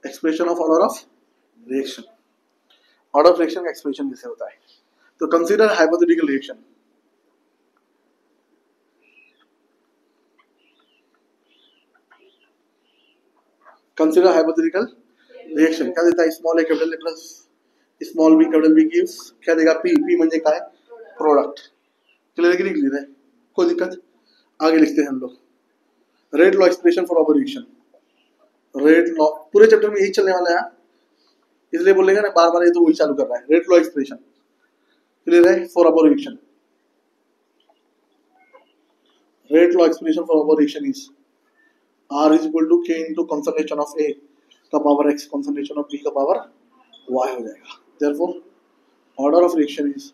Expression of order of reaction, order of reaction का एक्सप्रेशन कैसे होता है। तो consider hypothetical reaction, consider hypothetical reaction क्या देता है, small A capital A plus small B capital B gives क्या देगा पी, पी म्हणजे काय प्रोडक्ट। क्लियर है कि नहीं क्लियर है, कोई दिक्कत। आगे लिखते हैं हम लोग, rate law expression for order reaction. Rate law पूरे चैप्टर में यही चलने वाला है, इसलिए बोलेगा ना बार बार, ये तो वही चालू कर रहा है। रेट लॉ एक्सप्रेशन क्लियर है for order reaction. Rate law expression for order reaction is R is equal to K into concentration of A का power X concentration of B का पावर Y हो जाएगा। Therefore order of reaction is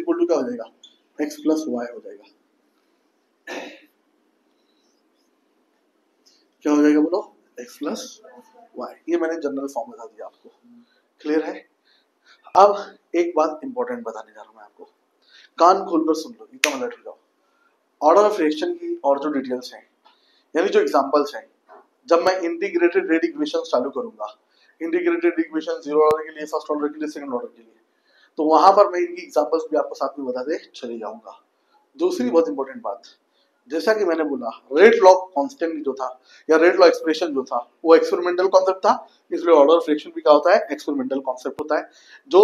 equal to क्या हो जाएगा X plus Y हो जाएगा। क्या हो जाएगा बोलो, X plus Y। ये मैंने जनरल फॉर्म बता दिया आपको, क्लियर है। अब एक बात इंपॉर्टेंट बताने जा रहा हूं मैं आपको, कान खोलकर सुन लो, एकदम अलर्ट हो जाओ। ऑर्डर ऑफ रिएक्शन की और जो डिटेल्स हैं, यानी जो एग्जांपल्स हैं, जब मैं इंटीग्रेटेड रेट इक्वेशंस चालू करूंगा, इंटीग्रेटेड इक्वेशन 0 ऑर्डर के लिए, फर्स्ट ऑर्डर के लिए, सेकंड ऑर्डर के लिए, तो वहां पर मैं इनकी एग्जांपल्स भी आपको साथ में बताते चले जाऊंगा। दूसरी बहुत इंपॉर्टेंट बात, जैसा कि मैंने बोला, रेट लॉ कांस्टेंट जो था या रेट लॉ एक्सप्रेशन जो था वो एक्सपेरिमेंटल कॉन्सेप्ट था, इसलिए ऑर्डर ऑफ फ्रैक्शन भी क्या होता है एक्सपेरिमेंटल कॉन्सेप्ट होता है। जो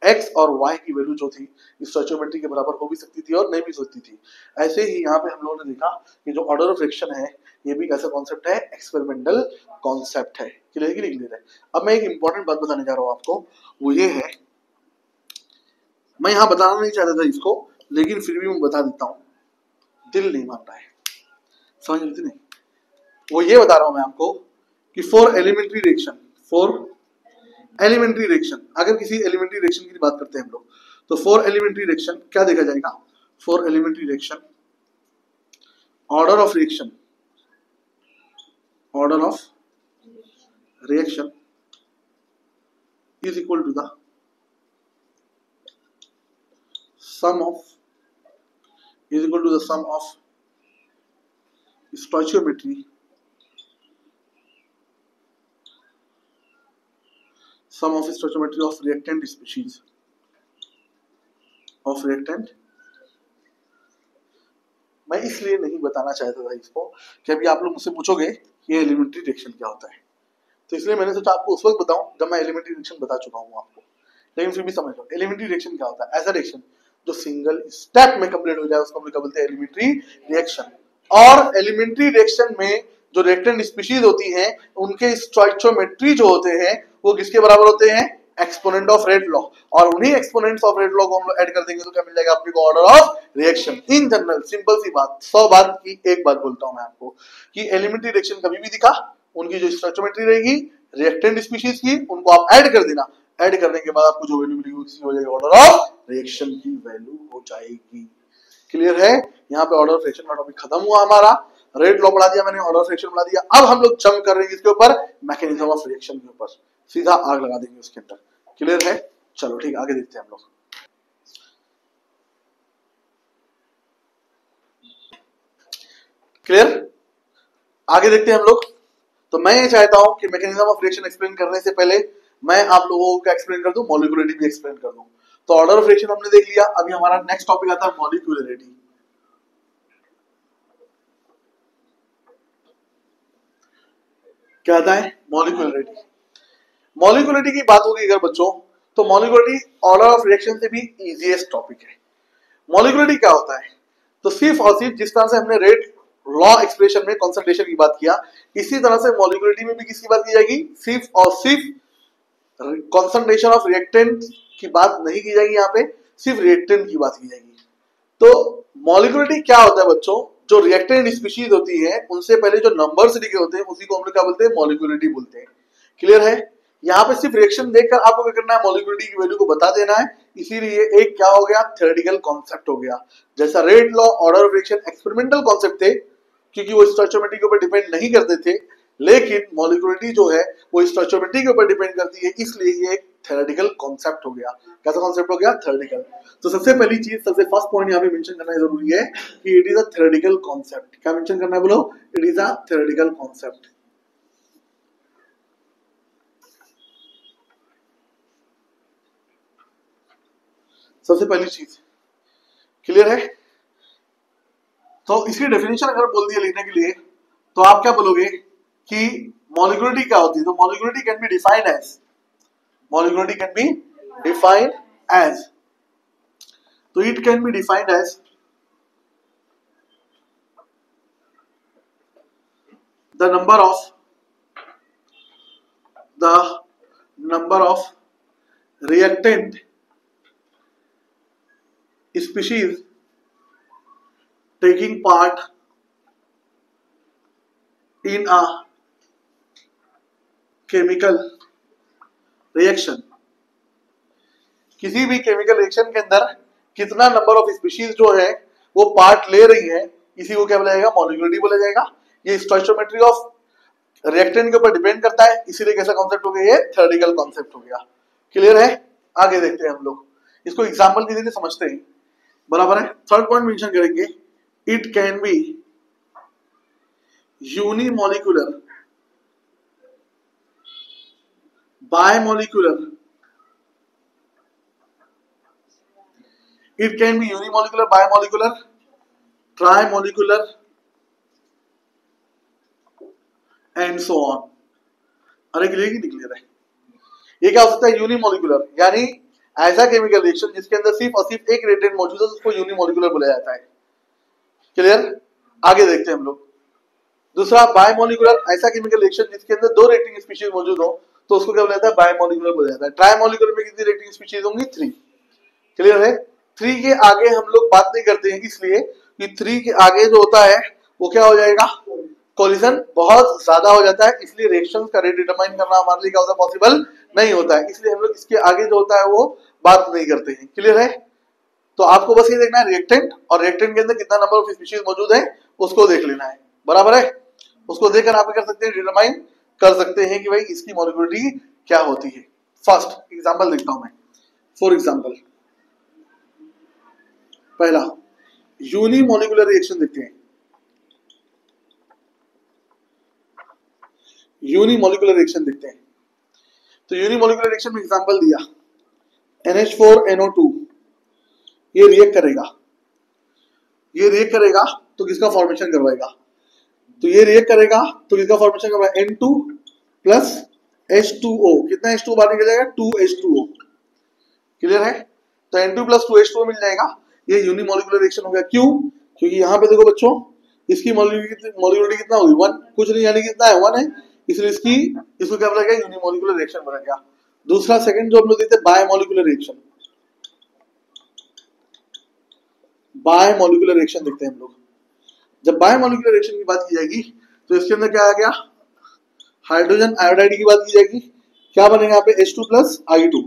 x और y की वैल्यू जो थी स्टोइचियोमेट्री के बराबर हो भी सकती थी और नहीं भी सकती थी। ऐसे ही यहाँ पे हम लोगों ने देखा कि जो ऑर्डर ऑफ फ्रैक्शन है ये भी कैसा कॉन्सेप्ट है, एक्सपेरिमेंटल कॉन्सेप्ट है। क्लियर है कि नहीं क्लियर है। अब मैं एक इंपॉर्टेंट बात बताने जा रहा हूँ आपको, वो ये है, मैं यहाँ बताना नहीं चाहता था इसको, लेकिन फिर भी मैं बता देता हूँ, दिल नहीं मान रहा है, समझ लेते नहीं। वो ये बता रहा हूं मैं आपको कि फॉर एलिमेंट्री रिएक्शन, अगर किसी एलिमेंट्री रिएक्शन की बात करते हैं हम लोग, तो फॉर एलिमेंट्री रिएक्शन क्या देखा जाएगा, for elementary reaction order of reaction is equal to the sum of stoichiometry of reactant species मैं इसलिए नहीं बताना चाहता था इसको कि अभी आप लोग मुझसे पूछोगे ये एलिमेंट्री रिएक्शन क्या होता है, तो इसलिए मैंने सोचा आपको उस वक्त बताऊं जब मैं एलिमेंट्री रिएक्शन बता चुका हूं आपको, लेकिन फिर भी समझ लो एलिमेंट्री रिएक्शन क्या होता है। ऐसा रिएक्शन जो सिंगल स्टेप में कंप्लीट हो जाए उसको हम लोग बोलते हैं एलिमेंट्री रिएक्शन। और एलिमेंट्री रिएक्शन में जो रिएक्टेंट स्पीशीज होती हैं उनके स्टोइचियोमेट्री जो होते हैं वो किसके बराबर होते हैं, एक्सपोनेंट ऑफ रेट लॉ, और उन्हीं एक्सपोनेंट्स ऑफ रेट लॉ को हम लोग ऐड कर देंगे तो क्या मिल जाएगा अपने को, order of reaction. In general simple सी बात, 100 बात की एक बात बोलता हूं मैं आपको कि एलिमेंट्री रिएक्शन कभी भी दिखा, उनकी जो स्टोइचियोमेट्री रहेगी रिएक्टेंट स्पीशीज की, उनको आप ऐड कर देना, ऐड करने के बाद आपको जो वैल्यू मिलेगी उसकी हो जाएगी ऑर्डर ऑफ रिएक्शन की वैल्यू हो जाएगी। क्लियर है। यहाँ पे ऑर्डर ऑफ रिएक्शन का टॉपिक खत्म हुआ हमारा, रेट लॉ पढ़ा दिया मैंने, ऑर्डर ऑफ रिएक्शन पढ़ा दिया। अब हम लोग जंप कर रहे हैं इसके ऊपर, मैकेनिज्म ऑफ रिएक्शन के ऊपर, सीधा आग लगा देंगे उसके अंदर। क्लियर है, चलो ठीक, आगे देखते हैं हम लोग। क्लियर, आगे देखते हैं हम लोग। तो मैं ये चाहता हूं कि मैकेनिज्म ऑफ रिएक्शन एक्सप्लेन करने से पहले मैं आप लोगों को एक्सप्लेन कर दूं, मॉलिक्यूलरिटी भी एक्सप्लेन कर दूं। तो ऑर्डर ऑफ रिएक्शन हमने देख लिया, अभी हमारा नेक्स्ट टॉपिक आता है मॉलिक्यूलरिटी। क्या आता है, मॉलिक्यूलरिटी। मॉलिक्यूलरिटी की बात होगी अगर बच्चों, तो मॉलिक्यूलरिटी ऑर्डर ऑफ रिएक्शन से भी इजीएस्ट टॉपिक है। मॉलिक्यूलरिटी क्या होता है? तो सिर्फ और सिर्फ जिस तरह से हमने रेट लॉ एक्सप्रेशन में कंसंट्रेशन की बात किया, इसी तरह से मॉलिक्यूलरिटी में भी किसकी बात की जाएगी? सिर्फ और सिर्फ कंसंट्रेशन ऑफ रिएक्टेंट की बात नहीं की जाएगी, यहाँ पे सिर्फ रिएक्टेंट की बात की जाएगी। तो मॉलिक्यूलरिटी क्या होता है बच्चों? जो रिएक्टेंट स्पीशीज होती है उनसे पहले जो नंबर्स लिखे होते हैं उसी को हम लोग क्या बोलते हैं? मॉलिक्यूलरिटी बोलते हैं। क्लियर है? यहाँ पे सिर्फ रिएक्शन देखकर आपको क्या करना है? मॉलिक्यूलरिटी की वैल्यू को बता देना है। इसीलिए एक क्या हो गया? थ्योरेटिकल कॉन्सेप्ट हो गया। जैसा rate law, order of reaction experimental concept थे क्योंकि वो स्टोइचियोमेट्री के ऊपर डिपेंड नहीं करते थे, लेकिन मॉलिक्यूलरिटी जो है वो स्टोइचियोमेट्री के ऊपर डिपेंड करती है, इसलिए ये एक थ्योरेटिकल कॉन्सेप्ट हो गया। कैसा कॉन्सेप्ट हो गया? थ्योरेटिकल। तो सबसे पहली चीज, सबसे फर्स्ट पॉइंट यहाँ पे मेंशन करना जरूरी है कि it is a theoretical concept. क्या मेंशन करना है? बोलो, it is a theoretical concept. सबसे पहली चीज क्लियर है? तो इसकी डेफिनेशन अगर बोल दिया लिखने के लिए, तो आप क्या बोलोगे कि मॉलिक्यूलरिटी क्या होती है? तो molecularity can be defined as, molecularity can be defined as, तो it can be defined as the number of reactant species taking part in a chemical reaction। किसी भी केमिकल रिएक्शन के अंदर कितना नंबर ऑफ स्पीशीज जो है वो part ले रही है, इसी को क्या बोला जाएगा? मॉलिक्यूलरिटी बोला जाएगा। ये स्टोइचियोमेट्री ऑफ रिएक्टेंट के ऊपर डिपेंड करता है, इसीलिए कैसा कॉन्सेप्ट हो गया? ये थ्योरेटिकल कॉन्सेप्ट हो गया। क्लियर है? आगे देखते हैं हम लोग इसको एग्जांपल की जरिए समझते हैं। बराबर है? थर्ड पॉइंट मेंशन करेंगे, it can be unimolecular, bimolecular, it can be unimolecular, bimolecular, trimolecular and so on. अरे क्लियर की क्लियर है? ये क्या हो सकता है? यूनिमॉलिक्यूलर, यानी ऐसा केमिकल रिएक्शन जिसके अंदर सिर्फ और सिर्फ एक रिएक्टेंट मौजूद है, उसको यूनिमॉलिक्यूलर बोला जाता है। क्लियर? आगे देखते हैं हम लोग। दूसरा बायमॉलिक्यूलर, ऐसा केमिकल रिएक्शन जिसके अंदर दो रिएक्टिंग स्पीशीज मौजूद हो, तो उसको क्या बोला जाता है? बायमॉलिक्यूलर बोला जाता है। ट्राइमॉलिक्यूलर में कितनी रिएक्टिंग स्पीशीज होंगी? 3। क्लियर है? 3 के आगे हम लोग बात नहीं करते हैं, इसलिए कि 3 के आगे जो होता है वो क्या हो जाएगा? कोलिजन बहुत ज्यादा हो जाता है, इसलिए रिएक्शंस का रेट डिटरमाइन करना हमारे लिए क्या होता है? पॉसिबल नहीं होता है, इसलिए हम लोग इसके आगे जो होता है वो बात नहीं करते हैं। क्लियर है? तो आपको बस ये देखना है रिएक्टेंट, और रिएक्टेंट के अंदर कितना नंबर ऑफ स्पीशीज मौजूद है उसको देख लेना है। बराबर है? उसको देखकर आप कर सकते हैं, डिटरमाइन कर सकते हैं कि भाई इसकी मॉलिक्यूलरिटी क्या होती है। फर्स्ट एग्जांपल देखता हूं मैं। फॉर एग्जांपल पहला यूनिमॉलिक्यूलर रिएक्शन देखते हैं। यूनिमॉलिक्यूलर रिएक्शन देखते हैं। तो यूनिमॉलिक्यूलर रिएक्शन में एग्जांपल दिया NH4NO2, ये रिएक्ट करेगा, ये रिएक्ट करेगा तो किसका फॉर्मेशन करवाएगा? तो ये रिएक्ट करेगा तो किसका फॉर्मेशन करवाएगा? N2 plus H2O। कितना H2O बाहर निकल जाएगा? 2H2O। क्लियर है? तो N2 प्लस 2H2O मिल जाएगा। ये यूनिमॉलिक्यूलर रिएक्शन हो गया। क्यों? क्योंकि यहाँ पे देखो बच्चों, इसकी मॉलिक्यूलरिटी कितना होगी? 1, कुछ नहीं, यानी कितना है? 1 है, इसलिए इसको क्या बोला गया? यूनिमॉलिक्यूलर रिएक्शन बोला गया। दूसरा सेकंड जो हम लोग देखते हैं बायमॉलिक्यूलर रिएक्शन। बायमॉलिक्यूलर रिएक्शन देखते हैं हम लोग। जब बायमॉलिक्यूलर रिएक्शन की बात की जाएगी तो इसके अंदर क्या आ गया? हाइड्रोजन आयोडाइड की बात की जाएगी। क्या बनेगा यहाँ पे? H2 plus I2।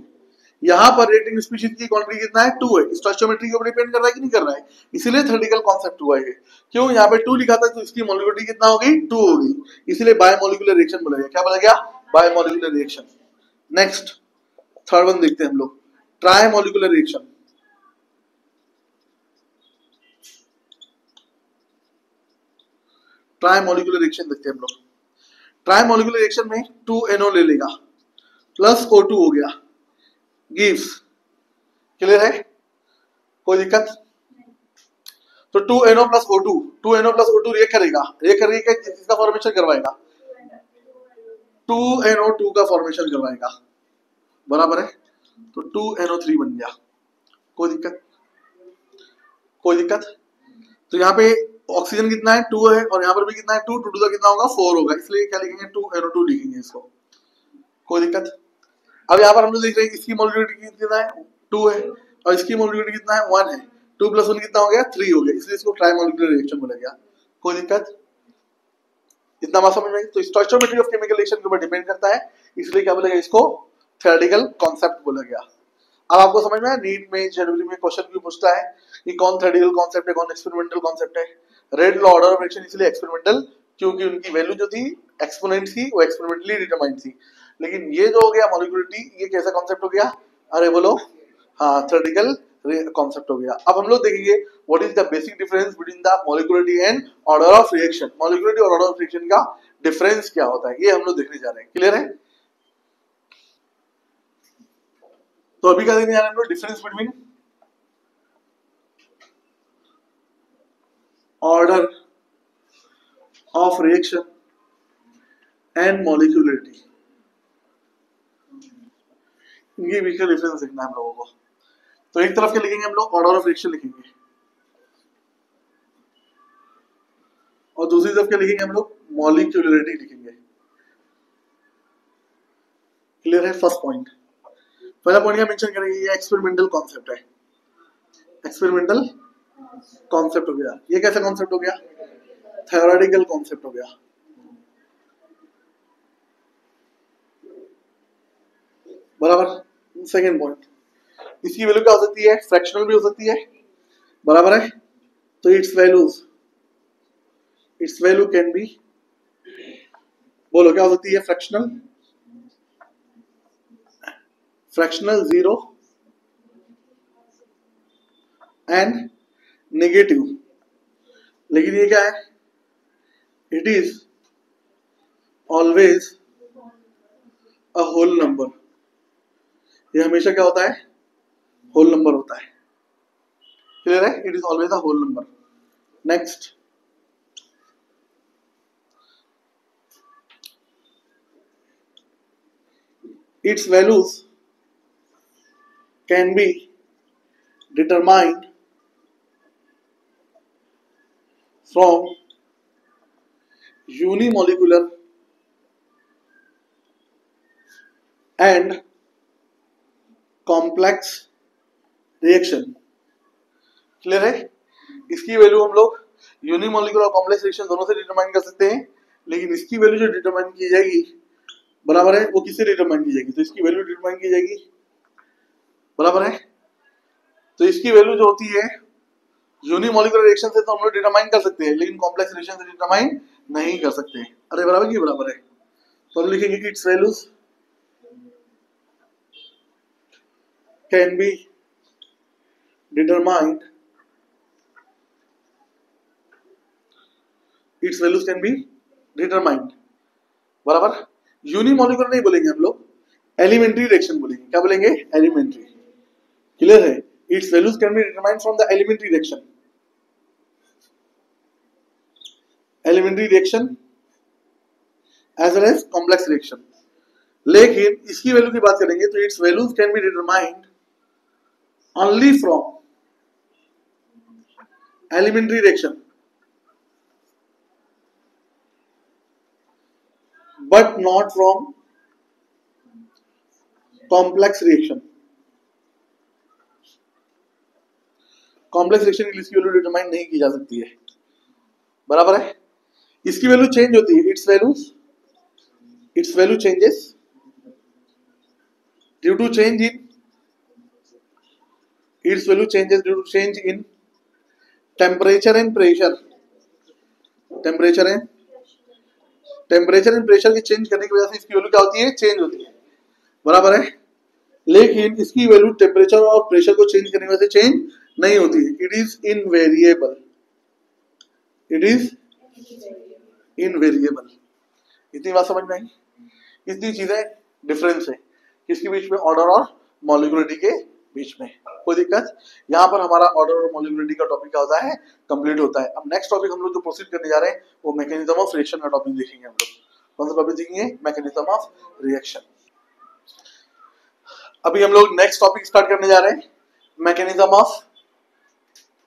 यहाँ पर रिएक्टिंग स्पीशीज की क्वांटिटी कितना है? 2 है। स्टोइचियोमेट्री के ऊपर डिपेंड कर रहा है कि नहीं कर रहा है? इसीलिए थ्योरेटिकल कॉन्सेप्ट हुआ है। क्यों? यहाँ पे 2 लिखा था तो इसकी मॉलिक्यूलरिटी कितना होगी? 2 होगी, इसीलिए बायमॉलिक्यूलर रिएक्शन बोला गया। क्या बोला गया? Bimolecular reaction. Next third one देखते हैं हम लोग, ट्राइमॉलिक्यूलर रिएक्शन। ट्राइमॉलिक्यूलर रिएक्शन देखते हैं हम लोग। ट्राइमॉलिक्यूलर रिएक्शन में 2NO ले लेगा प्लस O2 हो गया, गिव्स। क्लियर है? कोई दिक्कत? तो 2NO प्लस O2 रिएक्ट करेगा, रिएक्ट करके किसका फॉर्मेशन करवाएगा? 2NO2 का फॉर्मेशन करवाएगा, बराबर है। तो 2NO3 बन गया, कोई दिक्कत? कोई दिक्कत? तो यहाँ पे ऑक्सीजन कितना है 2 है, और यहाँ पर भी कितना है 2, 2 का कितना होगा 4 होगा, इसलिए क्या लिखेंगे 2NO2 लिखेंगे इसको, कोई दिक्कत? अब यहाँ पर हम लोग देख रहे हैं इसकी मोलिकुलरिटी कितना है 2 है, और इसकी मोलिकुलरिटी कितना है 1 है, 2 + 1 कितना हो गया 3 हो गया, इसलिए इसको ट्राइमोलिकुलर रिएक्शन बोला गया, कोई दिक्कत? इतना बात समझ में? तो स्टोइचियोमेट्री ऑफ केमिकल रिएक्शन के ऊपर डिपेंड करता है, इसलिए क्या बोलेगा इसको थ्योरेटिकल कॉन्सेप्ट बोला गया। अब आपको समझ में आया, नीट में जनरली में क्वेश्चन भी पूछता है कि कौन थ्योरेटिकल कॉन्सेप्ट है, कौन एक्सपेरिमेंटल कॉन्सेप्ट है। Red law order of reaction इसलिए एक्सपेरिमेंटल, क्योंकि उनकी वैल्यू जो थी एक्सपोनेंट थी वो एक्सपेरिमेंटली डिटरमाइंड थी। लेकिन ये जो हो गया मॉलिक्यूलरिटी, ये कैसा कॉन्सेप्ट हो गया? अरे बोलो, हाँ थ्योरेटिकल कॉन्सेप्ट हो गया। अब हम लोग देखेंगे what is the basic difference between the molecularity and order of reaction. Molecularity और ऑर्डर ऑफ रिएक्शन का डिफरेंस क्या होता है, ये हम लोग देखने जा रहे हैं। क्लियर है? तो अभी क्या देखने जा रहे हैं हम लोग? Difference between order of reaction and molecularity, इनके बीच का डिफरेंस देखना है हम लोगों को। तो एक तरफ क्या लिखेंगे हम लोग? ऑर्डर ऑफ रिएक्शन लिखेंगे, और दूसरी तरफ क्या लिखेंगे हम लोग? मॉलिक्यूलरिटी लिखेंगे। क्लियर है? फर्स्ट पॉइंट, पहला पॉइंट क्या मेंशन करेंगे? ये एक्सपेरिमेंटल कॉन्सेप्ट है, एक्सपेरिमेंटल कॉन्सेप्ट हो गया। ये कैसा कॉन्सेप्ट हो गया? थ्योरेटिकल कॉन्सेप्ट हो गया, बराबर। सेकेंड पॉइंट, इसकी वैल्यू क्या हो सकती है? फ्रैक्शनल भी हो सकती है, बराबर है। तो इट्स वैल्यू कैन बी, बोलो क्या हो सकती है? Fractional 0 and negative. लेकिन ये क्या है? It is always a whole number. ये हमेशा क्या होता है? होल नंबर होता है। क्लियर है? It is always a whole number. Next, its values can be determined from unimolecular and complex reaction। Clear है? इसकी वैल्यू हम लोग यूनिमोलिकुलर और कॉम्प्लेक्स रिएक्शन दोनों से डिटरमाइन कर सकते हैं, लेकिन इसकी वैल्यू जो डिटरमाइन की जाएगी, बराबर है, वो किससे डिटरमाइन की जाएगी? तो इसकी वैल्यू डिटरमाइन की जाएगी, बराबर है। तो इसकी वैल्यू जो होती है यूनिमोलिकुलर रिएक्शन से तो हम लोग डिटरमाइन कर सकते हैं, लेकिन कॉम्प्लेक्स रिएक्शन से डिटरमाइन नहीं कर सकते। अरे बराबर की बराबर है। तो हम लिखेंगे कि its values can be determined, its values can be determined, बराबर। यूनिमोलिकुलर नहीं बोलेंगे हम लोग, एलिमेंट्री रिएक्शन बोलेंगे। क्या बोलेंगे? एलिमेंट्री। क्लियर है? Its values can be determined from the elementary reaction, elementary reaction as well as complex reaction. लेकिन इसकी वैल्यू की बात करेंगे तो its values can be determined only from elementary reaction but not from complex reaction। Complex reaction की इसकी value determine नहीं की जा सकती है, बराबर है। इसकी वैल्यू चेंज होती है, its value changes due to change in, its value changes due to change in temperature and pressure. Temperature and pressure के चेंज करने की वजह से इसकी वैल्यू क्या होती है? चेंज होती है, बराबर है। लेकिन इसकी वैल्यू टेम्परेचर और प्रेशर को चेंज करने की वजह से चेंज नहीं होती है। इट इज इनवेरिएबल, इतनी बात समझ में आई? इतनी चीजें डिफरेंस है किसके बीच में? ऑर्डर और मॉलिक्यूलरिटी के बीच में। कोई दिक्कत? यहाँ पर हमारा ऑर्डर और मॉलिक्यूलरिटी का टॉपिक क्या होता है? कंप्लीट होता है। अब नेक्स्ट टॉपिक हम लोग जो प्रोसीड करने जा रहे हैं वो मैकेनिज्म ऑफ रिएक्शन का टॉपिक देखेंगे हम लोग। कौन सा टॉपिक देखेंगे? Mechanism of reaction. अभी हम लोग नेक्स्ट टॉपिक स्टार्ट करने जा रहे हैं, मैकेनिज्म ऑफ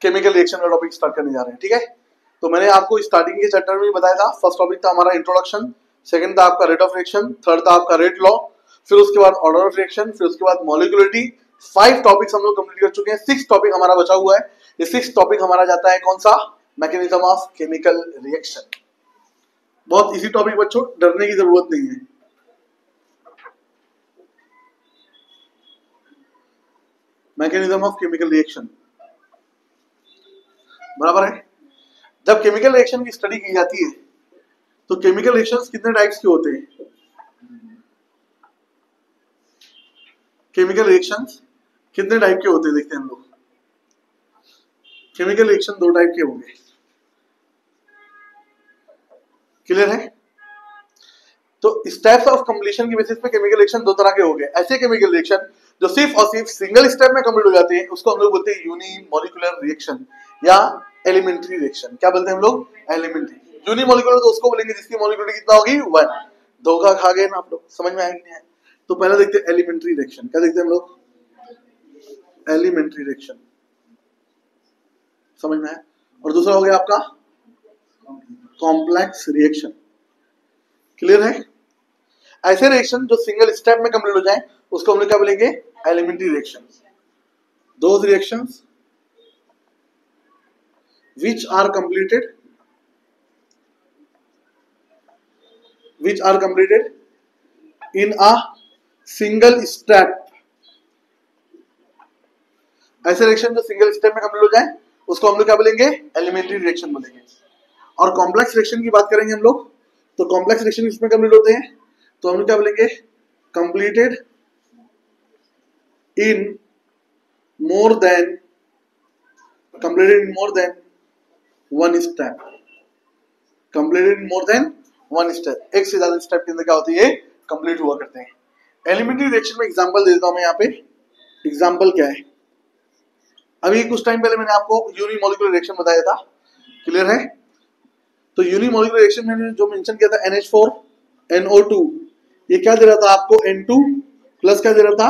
केमिकल रिएक्शन का टॉपिक स्टार्ट करने जा रहे हैं। ठीक है, तो मैंने आपको स्टार्टिंग के चैप्टर में बताया था, फर्स्ट टॉपिक था हमारा इंट्रोडक्शन, सेकंड था आपका रेट ऑफ रिएक्शन, थर्ड था आपका रेट लॉ, फिर उसके बाद ऑर्डर ऑफ रिएक्शन, फिर उसके बाद मॉलिक्यूलरिटी। 5 टॉपिक्स हम लोग कंप्लीट कर चुके हैं, 6 टॉपिक हमारा बचा हुआ है। ये 6 टॉपिक हमारा जाता है कौन सा? Mechanism of chemical reaction. बहुत इजी टॉपिक बच्चों, डरने की जरूरत नहीं है। मैकेनिज्म ऑफ केमिकल रिएक्शन बराबर है। जब केमिकल रिएक्शन की स्टडी की जाती है तो केमिकल रिएक्शंस कितने टाइप्स के होते हैं? केमिकल रिएक्शंस कितने टाइप के होते हैं देखते हैं हम लोग। केमिकल रिएक्शन 2 टाइप के होंगे, क्लियर है? तो स्टेप्स ऑफ कंप्लीशन की बेसिस पे केमिकल रिएक्शन 2 तरह के हो गए। ऐसे केमिकल रिएक्शन जो सिर्फ और सिर्फ सिंगल स्टेप में कंप्लीट हो जाते हैं उसको हम लोग बोलते हैं यूनिमोलिकुलर रिएक्शन या एलिमेंट्री रिएक्शन। क्या बोलते हैं हम लोग? एलिमेंट्री। यूनिमोलिकुलर तो उसको बोलेंगे जिसकी मॉलिक्यूलरिटी कितना होगी? 1। धोखा खा गए ना आप लोग, समझ में आया कि नहीं आया? तो पहले देखते हैं एलिमेंट्री रिएक्शन। क्या देखते हैं हम लोग? एलिमेंट्री रिएक्शन, समझ में आया? और दूसरा हो गया आपका कॉम्प्लेक्स रिएक्शन, क्लियर है? ऐसे रिएक्शन जो सिंगल स्टेप में कंप्लीट हो जाए उसको हम लोग क्या बोलेंगे? Elementary reaction. Those reactions which are completed in a single step। ऐसे रिएक्शन जो सिंगल स्टेप में कंप्लीट हो जाए उसको हम लोग क्या बोलेंगे? एलिमेंट्री रिएक्शन बोलेंगे। और कॉम्प्लेक्स रिएक्शन की बात करेंगे हम लोग, तो कॉम्प्लेक्स रिएक्शन इसमें कंप्लीट होते हैं तो हम लोग क्या बोलेंगे? Completed in more than one step. Completed in more than one step, एक से ज्यादा स्टेप के अंदर क्या होती है? कंप्लीट हुआ करते हैं। एलिमेंट्री रिएक्शन में एग्जांपल दे देता हूं मैं यहाँ पे। एग्जांपल क्या है? अभी कुछ टाइम पहले मैंने आपको यूनिमोलिकुलर रिएक्शन बताया था, क्लियर है? तो यूनिमोलिकुलर रिएक्शन में जो मेंशन किया था NH4NO2, ये क्या दे रहा था आपको? N2 प्लस क्या दे रहा था?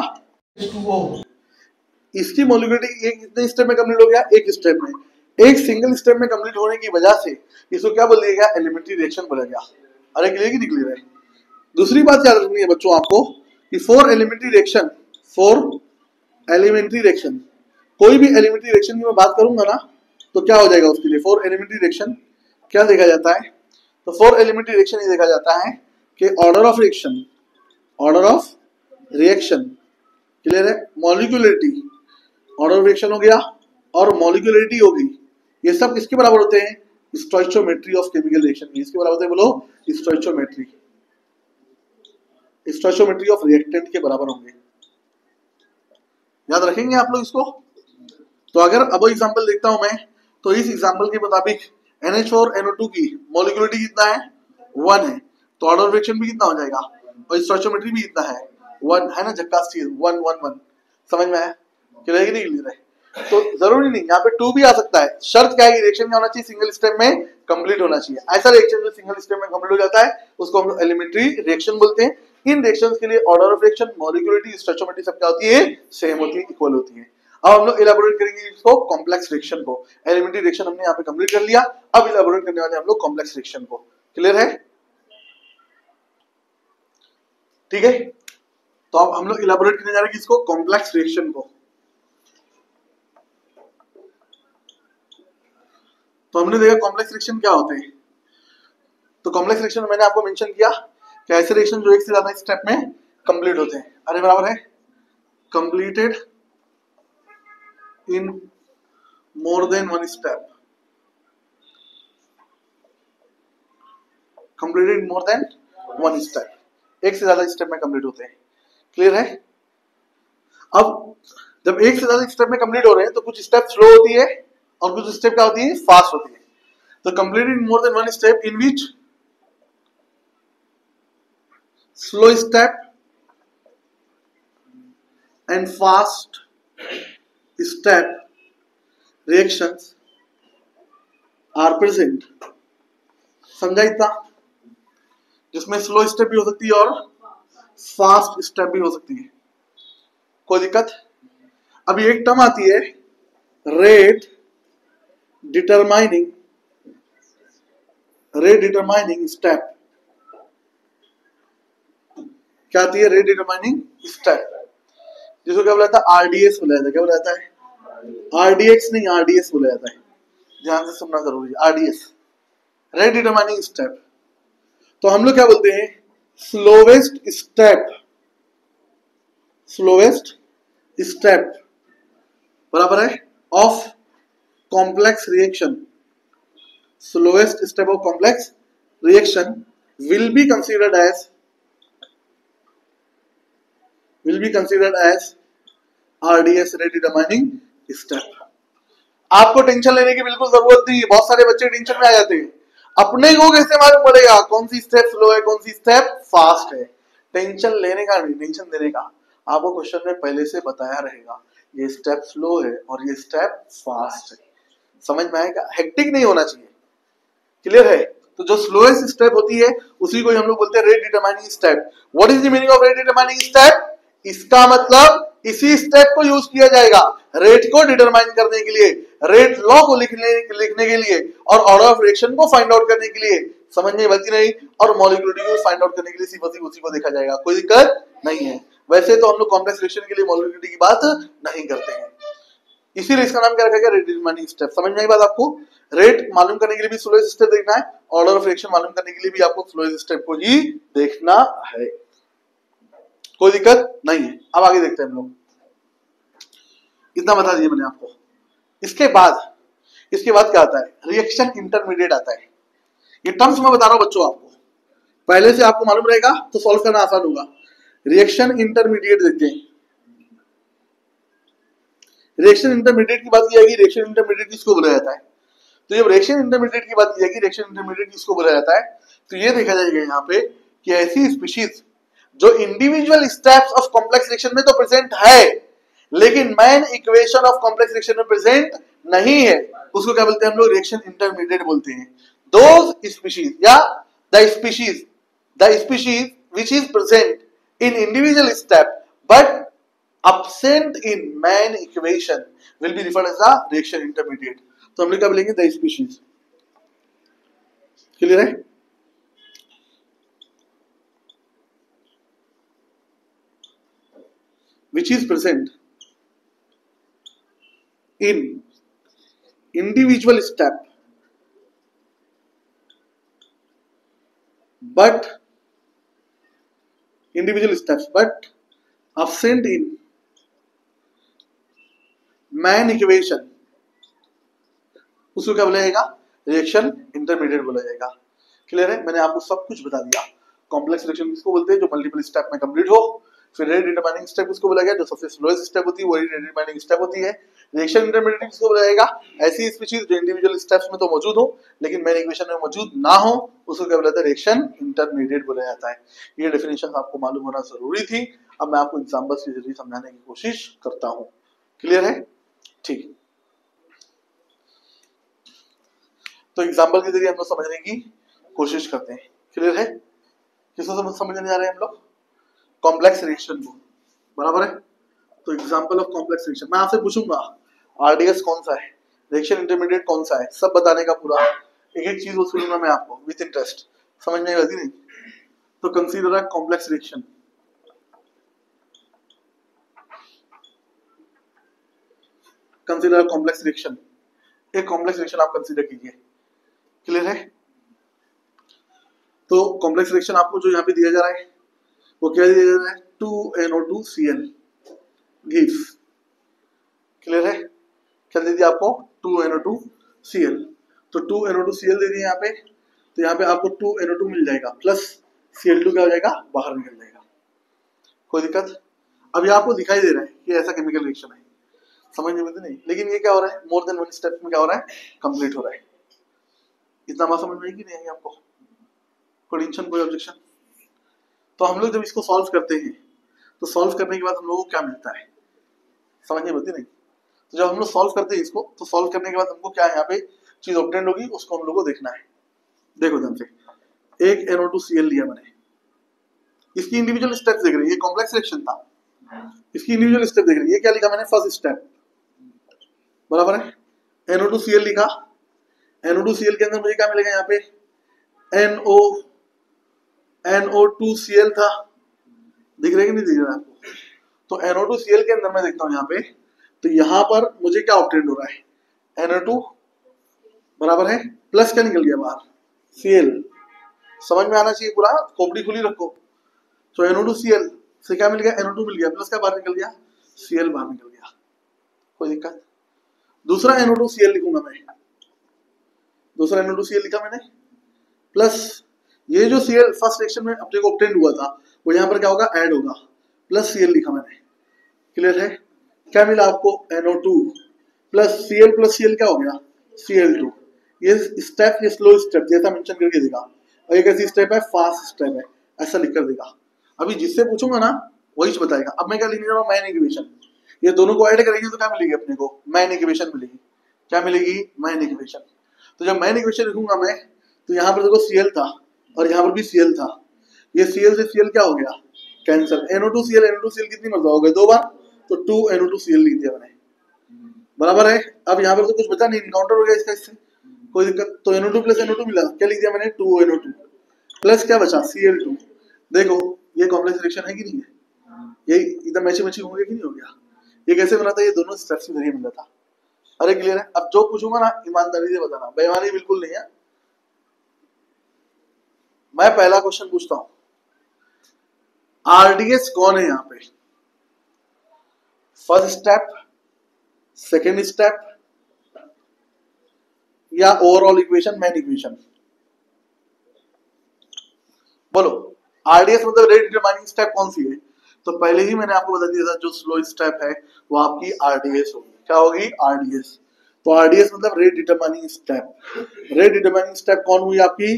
H2O। इसकी मॉलिक्यूलरिटी एक कितने स्टेप में कंप्लीट हो गया? एक स्टेप में। एक सिंगल स्टेप में कंप्लीट होने की वजह से इसको क्या बोल दिया गया? एलिमेंट्री रिएक्शन बोला गया। अरे क्लियर की नहीं क्लियर है? दूसरी बात याद रखनी है बच्चों आपको कि फॉर एलिमेंट्री रिएक्शन कोई भी एलिमेंट्री रिएक्शन की मैं बात करूंगा ना तो क्या हो जाएगा उसके लिए? फॉर एलिमेंट्री रिएक्शन क्या देखा जाता है? तो फॉर एलिमेंट्री रिएक्शन ये देखा जाता है कि ऑर्डर ऑफ रिएक्शन, क्लियर है? मॉलिक्यूलरिटी, ऑर्डर ऑफ रिएक्शन हो गया और मॉलिक्यूलरिटी होगी, ये सब किसके बराबर होते हैं? Stoichiometry of chemical reaction. इसके बराबर होते हैं, बोलो स्टोइचियोमेट्री ऑफ रिएक्टेंट के बराबर होंगे। याद रखेंगे आप लोग इसको? तो अगर अब एग्जांपल देखता हूं मैं, तो इस एग्जांपल के मुताबिक NH4NO2 की मॉलिक्यूलरिटी कितना है? 1 है, तो ऑर्डर ऑफ रिएक्शन भी कितना हो जाएगा? और स्टोइचियोमेट्री भी कितना है? 1 है ना, झक्कास चीज 1 1 1। समझ में आया? क्लियर है कि नहीं क्लियर है? तो जरूरी नहीं, यहाँ पे 2 भी आ सकता है। शर्त क्या है? रिएक्शन क्या होना चाहिए? सिंगल स्टेप में कंप्लीट होना चाहिए। ऐसा रिएक्शन जो सिंगल स्टेप में कंप्लीट हो जाता है उसको हम एलिमेंट्री रिएक्शन बोलते हैं। इन रिएक्शंस के लिए order of reaction, molecularity, stoichiometry सब क्या होती है? सेम होती है, इक्वल होती है। अब हम लोग इलैबोरेट करेंगे इसको कॉम्प्लेक्स रिएक्शन को। एलिमेंट्री रिएक्शन हमने यहाँ पे कंप्लीट कर लिया, अब इलैबोरेट करने वाले हम लोग कॉम्प्लेक्स रिएक्शन को। क्लियर है? ठीक है, तो अब हम लोग इलैबोरेट करने जा रहे हैं किसको? कॉम्प्लेक्स रिएक्शन को। तो हमने देखा कॉम्प्लेक्स रिएक्शन क्या होते हैं। तो कॉम्प्लेक्स रिएक्शन मैंने आपको मेंशन किया कि ऐसे रिएक्शन जो एक से ज्यादा स्टेप में कंप्लीट होते हैं। अरे बराबर है, completed in more than one step, completed in more than one step, एक से ज्यादा स्टेप में कंप्लीट होते हैं। क्लियर है? अब जब एक से ज्यादा स्टेप में कंप्लीट हो रहे हैं तो कुछ स्टेप स्लो होती है और कुछ स्टेप क्या होती है? फास्ट होती है। तो completed in more than one step in which slow step and fast step reactions are present। समझा इतना? जिसमें स्लो स्टेप भी हो सकती है और फास्ट स्टेप भी हो सकती है। कोई दिक्कत? अभी एक टर्म आती है रेट डिटरमाइनिंग स्टेप। क्या आती है? रेट डिटरमाइनिंग स्टेप, जिसको क्या बोला जाता है? आरडीएस बोला जाता है। क्या बोला जाता है? आरडीएक्स नहीं, आरडीएस बोला जाता है। ध्यान से सुनना जरूरी है। RDS, rate determining step. तो हम लोग क्या बोलते हैं? Slowest step. स्लोवेस्ट स्टेप बराबर है of complex reaction. Slowest step of complex reaction will be considered as RDS, rate determining step। आपको टेंशन लेने की बिल्कुल जरूरत नहीं है। बहुत सारे बच्चे टेंशन में आ जाते हैं, अपने को कैसे मालूम पड़ेगा कौन सी स्टेप स्लो है, कौन सी स्टेप फास्ट है? टेंशन लेने का नहीं, टेंशन देने का। आपको क्वेश्चन में पहले से बताया रहेगा ये स्टेप स्लो है और ये स्टेप फास्ट है। समझ में आएगा? हेक्टिक नहीं होना चाहिए। क्लियर है? तो जो स्लोएस्ट स्टेप होती है उसी को हम लोग बोलते हैं rate determining step. What is the meaning of rate determining step? इसका मतलब इसी स्टेप को यूज किया जाएगा रेट को डिटरमाइन करने के लिए, रेट लॉ को लिखने के लिए और ऑर्डर ऑफ रिएक्शन को फाइंड आउट करने के लिए। समझ में बची नहीं? और मॉलिक्यूलरिटी को फाइंड आउट करने के लिए सिर्फ उसी को देखा जाएगा। कोई दिक्कत नहीं है। वैसे तो हम लोग कॉम्प्लेक्स रिएक्शन के लिए मॉलिक्यूलरिटी की बात नहीं करते हैं, इसीलिए इसका नाम क्या रखा गया? Rate determining step. समझ में आई बात आपको? रेट मालूम करने के लिए भी स्लोएस्ट स्टेप देखना है, ऑर्डर ऑफ रिएक्शन मालूम करने के लिए भी आपको स्लोएस्ट स्टेप को ही देखना है। कोई दिक्कत नहीं है। अब आगे देखते हैं हम लोग। इतना बता दिया मैंने आपको। इसके बाद क्या आता है? रिएक्शन इंटरमीडिएट आता है। ये टर्म्स मैं बता रहा हूं बच्चों आपको, पहले से आपको मालूम रहेगा तो सॉल्व करना आसान होगा। रिएक्शन इंटरमीडिएट देखते हैं। रिएक्शन इंटरमीडिएट की बात की जाएगी। रिएक्शन इंटरमीडिएट किसको बोला जाता है? तो जब रिएक्शन इंटरमीडिएट की बात की जाएगी, रिएक्शन इंटरमीडिएट किसको बोला जाता है? तो ये देखा जाएगा यहाँ पे कि ऐसी स्पीशीज जो individual steps of complex reaction में तो प्रेजेंट है लेकिन main equation of complex reaction में प्रेजेंट नहीं है, उसको क्या बोलते हैं हम लोग? रिएक्शन इंटरमीडिएट बोलते हैं। दोज स्पीशीज या the species which is present in individual step but absent in main equation will be referred as the reaction intermediate। तो हम लोग क्या बोलेंगे? The species. क्लियर है? which is present in individual step but absent in main equation, उसको क्या बोला जाएगा? रिएक्शन इंटरमीडिएट बोला जाएगा। क्लियर है? मैंने आपको सब कुछ बता दिया। कॉम्प्लेक्स रिएक्शन किसको बोलते हैं? जो मल्टीपल स्टेप में कंप्लीट हो। फिर रेट डिटरमाइनिंग स्टेप किसको बोला गया? जो सबसे स्लोएस्ट स्टेप होती है वही रेट डिटरमाइनिंग स्टेप होती है। रिएक्शन इंटरमीडिएट किसको बोला जाएगा? ऐसी स्पीशीज जो इंडिविजुअल स्टेप्स में तो मौजूद हो लेकिन मेन इक्वेशन में मौजूद ना हो, उसको क्या बोला जाता है? रिएक्शन इंटरमीडिएट बोला जाता है। ये डेफिनेशन आपको मालूम होना जरूरी थी। अब मैं आपको एग्जांपल्स के जरिए समझाने की कोशिश करता हूं। क्लियर है? ठीक। तो एग्जांपल के जरिए हम लोग समझने की कोशिश करते हैं। क्लियर है? किसको समझने जा रहे हैं हम लोग? कॉम्प्लेक्स रिएक्शन को। बराबर है? तो एग्जांपल ऑफ कॉम्प्लेक्स रिएक्शन मैं आपसे पूछूंगा आरडीएस कौन सा है, रिएक्शन इंटरमीडिएट कौन सा है, सब बताने का पूरा एक एक चीज वसूलूंगा मैं आपको विथ इंटरेस्ट। समझ में आती नहीं? तो consider a complex reaction. Consider complex reaction. एक कॉम्प्लेक्स रिएक्शन आप कंसीडर कीजिए। क्लियर है? तो कॉम्प्लेक्स रिएक्शन आपको जो यहाँ पे दिया जा रहा है वो क्या दिया जा रहा है? 2NO2Cl gives. क्लियर है? क्या दे दिया आपको? 2NO2Cl। तो 2NO2Cl दे दिया यहाँ पे, तो यहाँ पे आपको 2NO2 मिल जाएगा प्लस Cl2 क्या हो जाएगा? बाहर निकल जाएगा। कोई दिक्कत? अभी आपको दिखाई दे रहा है कि ऐसा केमिकल रिएक्शन है। समझ में नहीं? लेकिन ये क्या हो रहा है? मोर देन वन स्टेप में क्या हो रहा है? कंप्लीट हो रहा है। इतना बात समझ में आई कि नहीं आई आपको? कोई टेंशन, कोई ऑब्जेक्शन? तो हम लोग जब इसको सॉल्व करते हैं तो सॉल्व करने के बाद हम लोगों को क्या मिलता है? समझ में आती नहीं? तो जब हम लोग सॉल्व करते हैं इसको तो सॉल्व करने के बाद हमको क्या यहाँ पे चीज ऑब्टेंड होगी उसको हम लोग को देखना है। देखो ध्यान से, एक NO2Cl लिया मैंने, इसकी इंडिविजुअल स्टेप्स देख रही है, ये कॉम्प्लेक्स रिएक्शन था, इसकी इंडिविजुअल स्टेप देख रही है, ये क्या लिखा मैंने, फर्स्ट स्टेप, बराबर है, NO2Cl लिखा, NO2Cl के अंदर मुझे क्या मिलेगा यहाँ पे, NO2Cl था, दिख रहा है कि नहीं दिख रहा है आपको, तो NO2Cl के अंदर मैं देखता हूँ यहाँ पे, तो यहाँ पर मुझे क्या ऑब्टेन हो रहा है, NO2 बराबर है प्लस क्या निकल गया बाहर, Cl, समझ में आना चाहिए पूरा, खोपड़ी खुली रखो, तो NO2Cl से क्या मिल गया, NO2 मिल गया, प्लस क्या बाहर निकल गया, Cl बाहर निकल गया, कोई दिक्कत। दूसरा NO2Cl लिखूंगा मैं, दूसरा NO2Cl लिखा मैंने, प्लस ये जो Cl फर्स्ट रिएक्शन में अपने को ऑब्टेन हुआ था वो यहाँ पर क्या होगा, ऐड होगा, प्लस Cl लिखा मैंने, क्लियर है, क्या मिला आपको, NO2 प्लस Cl क्या हो गया, Cl2, ये स्टेप, ये स्लो स्टेप जैसा मेंशन करके देगा, और ये कैसी स्टेप है, फास्ट स्टेप है, ऐसा लिख कर देगा। अभी जिससे पूछूंगा ना वही बताएगा। अब मैं क्या लिखने जा रहा हूँ, मैन इक्वेशन, ये दोनों को ऐड करेंगे तो क्या मिलेगी अपने को, मैन इक्वेशन मिलेगी, क्या मिलेगी, मैन इक्वेशन। तो जब मैन इक्वेशन लिखूंगा मैं, तो यहाँ पर देखो Cl था और यहाँ पर भी Cl था, ये Cl से Cl क्या हो गया, कैंसिल, NO2Cl कितनी मरतबा हो गए, 2 बार, तो 2NO2Cl लिख दिया मैंने, बराबर है। अब यहाँ पर तो कुछ बचा नहीं, इनकाउंटर हो गया इसका इससे, कोई दिक्कत, तो NO2 प्लस NO2 मिला, क्या लिख दिया मैंने, 2NO2 प्लस क्या बचा, Cl2, देखो ये कॉम्प्लेक्स रिएक्शन है कि नहीं है, यही एकदम मैची मैची हो गया कि नहीं हो गया, ये कैसे बना था, ये दोनों स्टेप्स के जरिए मिला था। अरे क्लियर है। अब जो पूछूंगा ना ईमानदारी से बताना, बेईमानी बिल्कुल नहीं है। मैं पहला क्वेश्चन पूछता हूं, RDS कौन है यहाँ पे, फर्स्ट स्टेप, सेकेंड स्टेप, या ओवरऑल इक्वेशन, मैन इक्वेशन, बोलो। RDS मतलब रेट डिटरमाइनिंग स्टेप कौन सी है, तो पहले ही मैंने आपको बता दिया था, जो स्लो स्टेप है वो आपकी RDS होगी, क्या होगी, RDS। तो RDS मतलब rate determining step, rate determining step कौन हुई आपकी,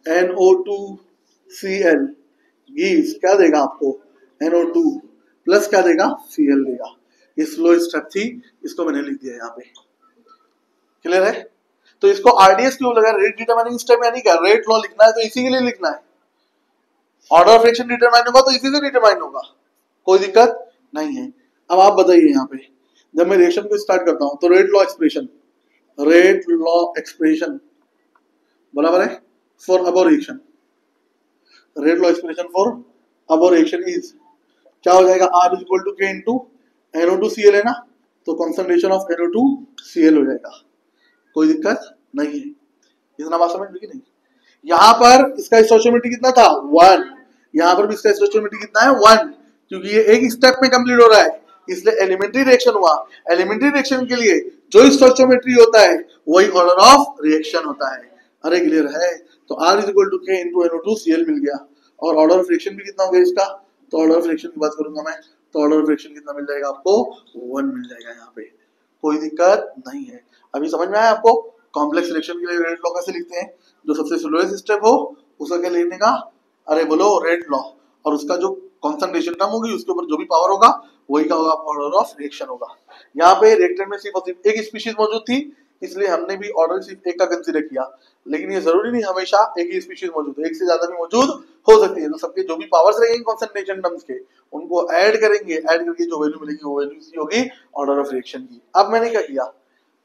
NO2Cl गिव्स क्या देगा आपको, NO2 प्लस क्या देगा, Cl देगा, ये स्लो स्टेप थी, इसको मैंने लिख दिया यहाँ पे, क्लियर है। तो इसको RDS क्यों लगा, रेट डिटरमाइनिंग स्टेप यानी क्या, रेट लॉ लिखना है तो इसी के लिए लिखना है, ऑर्डर ऑफ रिएक्शन डिटरमाइन होगा तो इसी से डिटरमाइन होगा, कोई दिक्कत नहीं है। अब आप बताइए यहाँ पे, जब मैं रिएक्शन को स्टार्ट करता हूं तो rate law expression, rate law expression बराबर है for above reaction, rate law expression for above reaction is क्या हो जाएगा, R is equal to K into NO2Cl है ना, तो कॉन्सेंट्रेशन ऑफ NO2Cl हो जाएगा, कोई दिक्कत नहीं है, इतना बात समझ में कि नहीं। यहाँ पर इसका स्टोइचियोमेट्री कितना था, 1, यहाँ पर भी इसका स्टोइचियोमेट्री कितना है, 1, क्योंकि ये एक स्टेप में कंप्लीट हो रहा है, इसलिए एलिमेंट्री रिएक्शन हुआ। एलिमेंट्री रिएक्शन के लिए जो स्टोइचियोमेट्री होता है वही ऑर्डर ऑफ रिएक्शन होता है। अरे क्लियर है। तो R is equal to K into NO2Cl मिल गया, और ऑर्डर ऑफ रिएक्शन भी कितना हो गया इसका, तो ऑर्डर ऑफ रिएक्शन की बात करूंगा मैं, तो ऑर्डर ऑफ रिएक्शन कितना मिल जाएगा आपको, 1 मिल जाएगा यहाँ पे, कोई दिक्कत नहीं है। अभी समझ में आया आपको, कॉम्प्लेक्स रिएक्शन के लिए रेट लॉ कैसे लिखते हैं, जो सबसे स्लोएस्ट स्टेप हो उसका क्या लिखने का, अरे बोलो रेट लॉ, और उसका जो कॉन्सेंट्रेशन कम होगी उसके ऊपर जो भी पावर होगा वही क्या होगा, ऑर्डर ऑफ रिएक्शन होगा। यहाँ पे रिएक्टेंट में सिर्फ एक स्पीशीज मौजूद थी, इसलिए हमने भी ऑर्डर सिर्फ एक का कंसीडर किया, लेकिन ये जरूरी नहीं हमेशा एक ही स्पीशीज मौजूद है, एक से ज्यादा भी मौजूद हो सकती है। तो सबके जो भी पावर्स रहेंगे कॉन्सेंट्रेशन टर्म्स के, उनको ऐड करेंगे, ऐड करके जो वैल्यू मिलेगी वो वैल्यू होगी ऑर्डर ऑफ रिएक्शन की। अब मैंने क्या किया,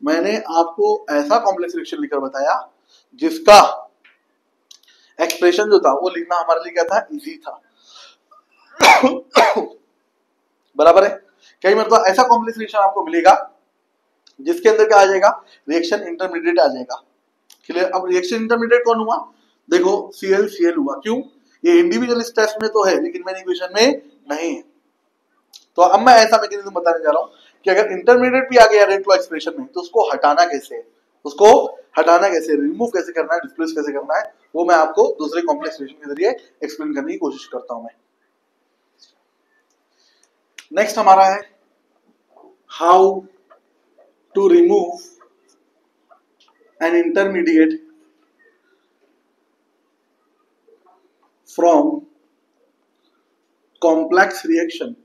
मैंने आपको ऐसा कॉम्प्लेक्स रिएक्शन लिखकर बताया जिसका एक्सप्रेशन जो था वो लिखना हमारे लिए क्या था, इजी था बराबर है। कई मतलब ऐसा कॉम्प्लेक्स रिएक्शन आपको मिलेगा जिसके अंदर क्या आ जाएगा, रिएक्शन इंटरमीडिएट आ जाएगा, क्लियर। अब रिएक्शन इंटरमीडिएट कौन हुआ, देखो Cl हुआ, क्यों, ये इंडिविजुअल स्टेप्स में तो है लेकिन मैन इक्वेशन में नहीं है। तो अब मैं ऐसा मैकेनिज्म बताने जा रहा हूं कि अगर इंटरमीडिएट भी आ गया रेट लॉ एक्सप्रेशन में तो उसको हटाना कैसे है, उसको हटाना कैसे, रिमूव कैसे करना है, डिस्प्लेस कैसे करना है, वो मैं आपको दूसरे कॉम्प्लेक्स रिएक्शन के जरिए एक्सप्लेन करने की कोशिश करता हूं मैं। नेक्स्ट हमारा है how to remove an intermediate from complex reaction.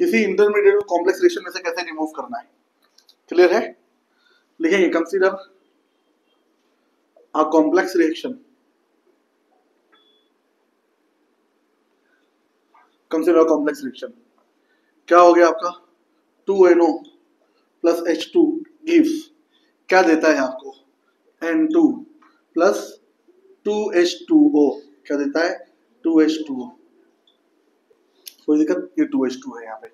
किसी इंटरमीडिएट को कॉम्प्लेक्स रिएक्शन में से कैसे रिमूव करना है, क्लियर है। लिखेंगे consider a complex reaction, consider a complex reaction, क्या हो गया आपका 2NO प्लस H2 gives क्या देता है आपको N2 प्लस 2H2O क्या देता है 2H2O। कोई दिक्कत, ये 2H2 है यहाँ पे,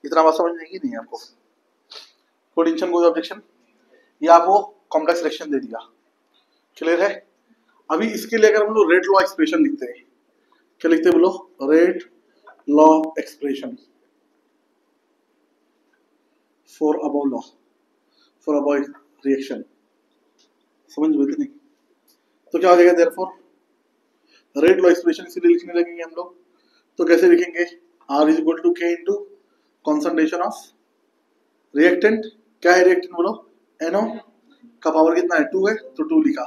इतना बात समझ में आएगी नहीं आपको, कोई टेंशन कोई ऑब्जेक्शन, ये आपको कॉम्प्लेक्स रिएक्शन दे दिया, क्लियर है। अभी इसके लिए अगर हम लोग रेट लॉ एक्सप्रेशन लिखते हैं, क्या लिखते हैं बोलो, rate law expression for above law, for above reaction, समझ में नहीं तो क्या हो जाएगा, देयरफॉर रेट लॉ एक्सप्रेशन इसलिए लिखने लगेंगे हम लोग, तो कैसे लिखेंगे, R is equal to K into concentration of reactant, क्या है रिएक्टेंट बोलो NO का पावर कितना है 2 है तो 2 लिखा,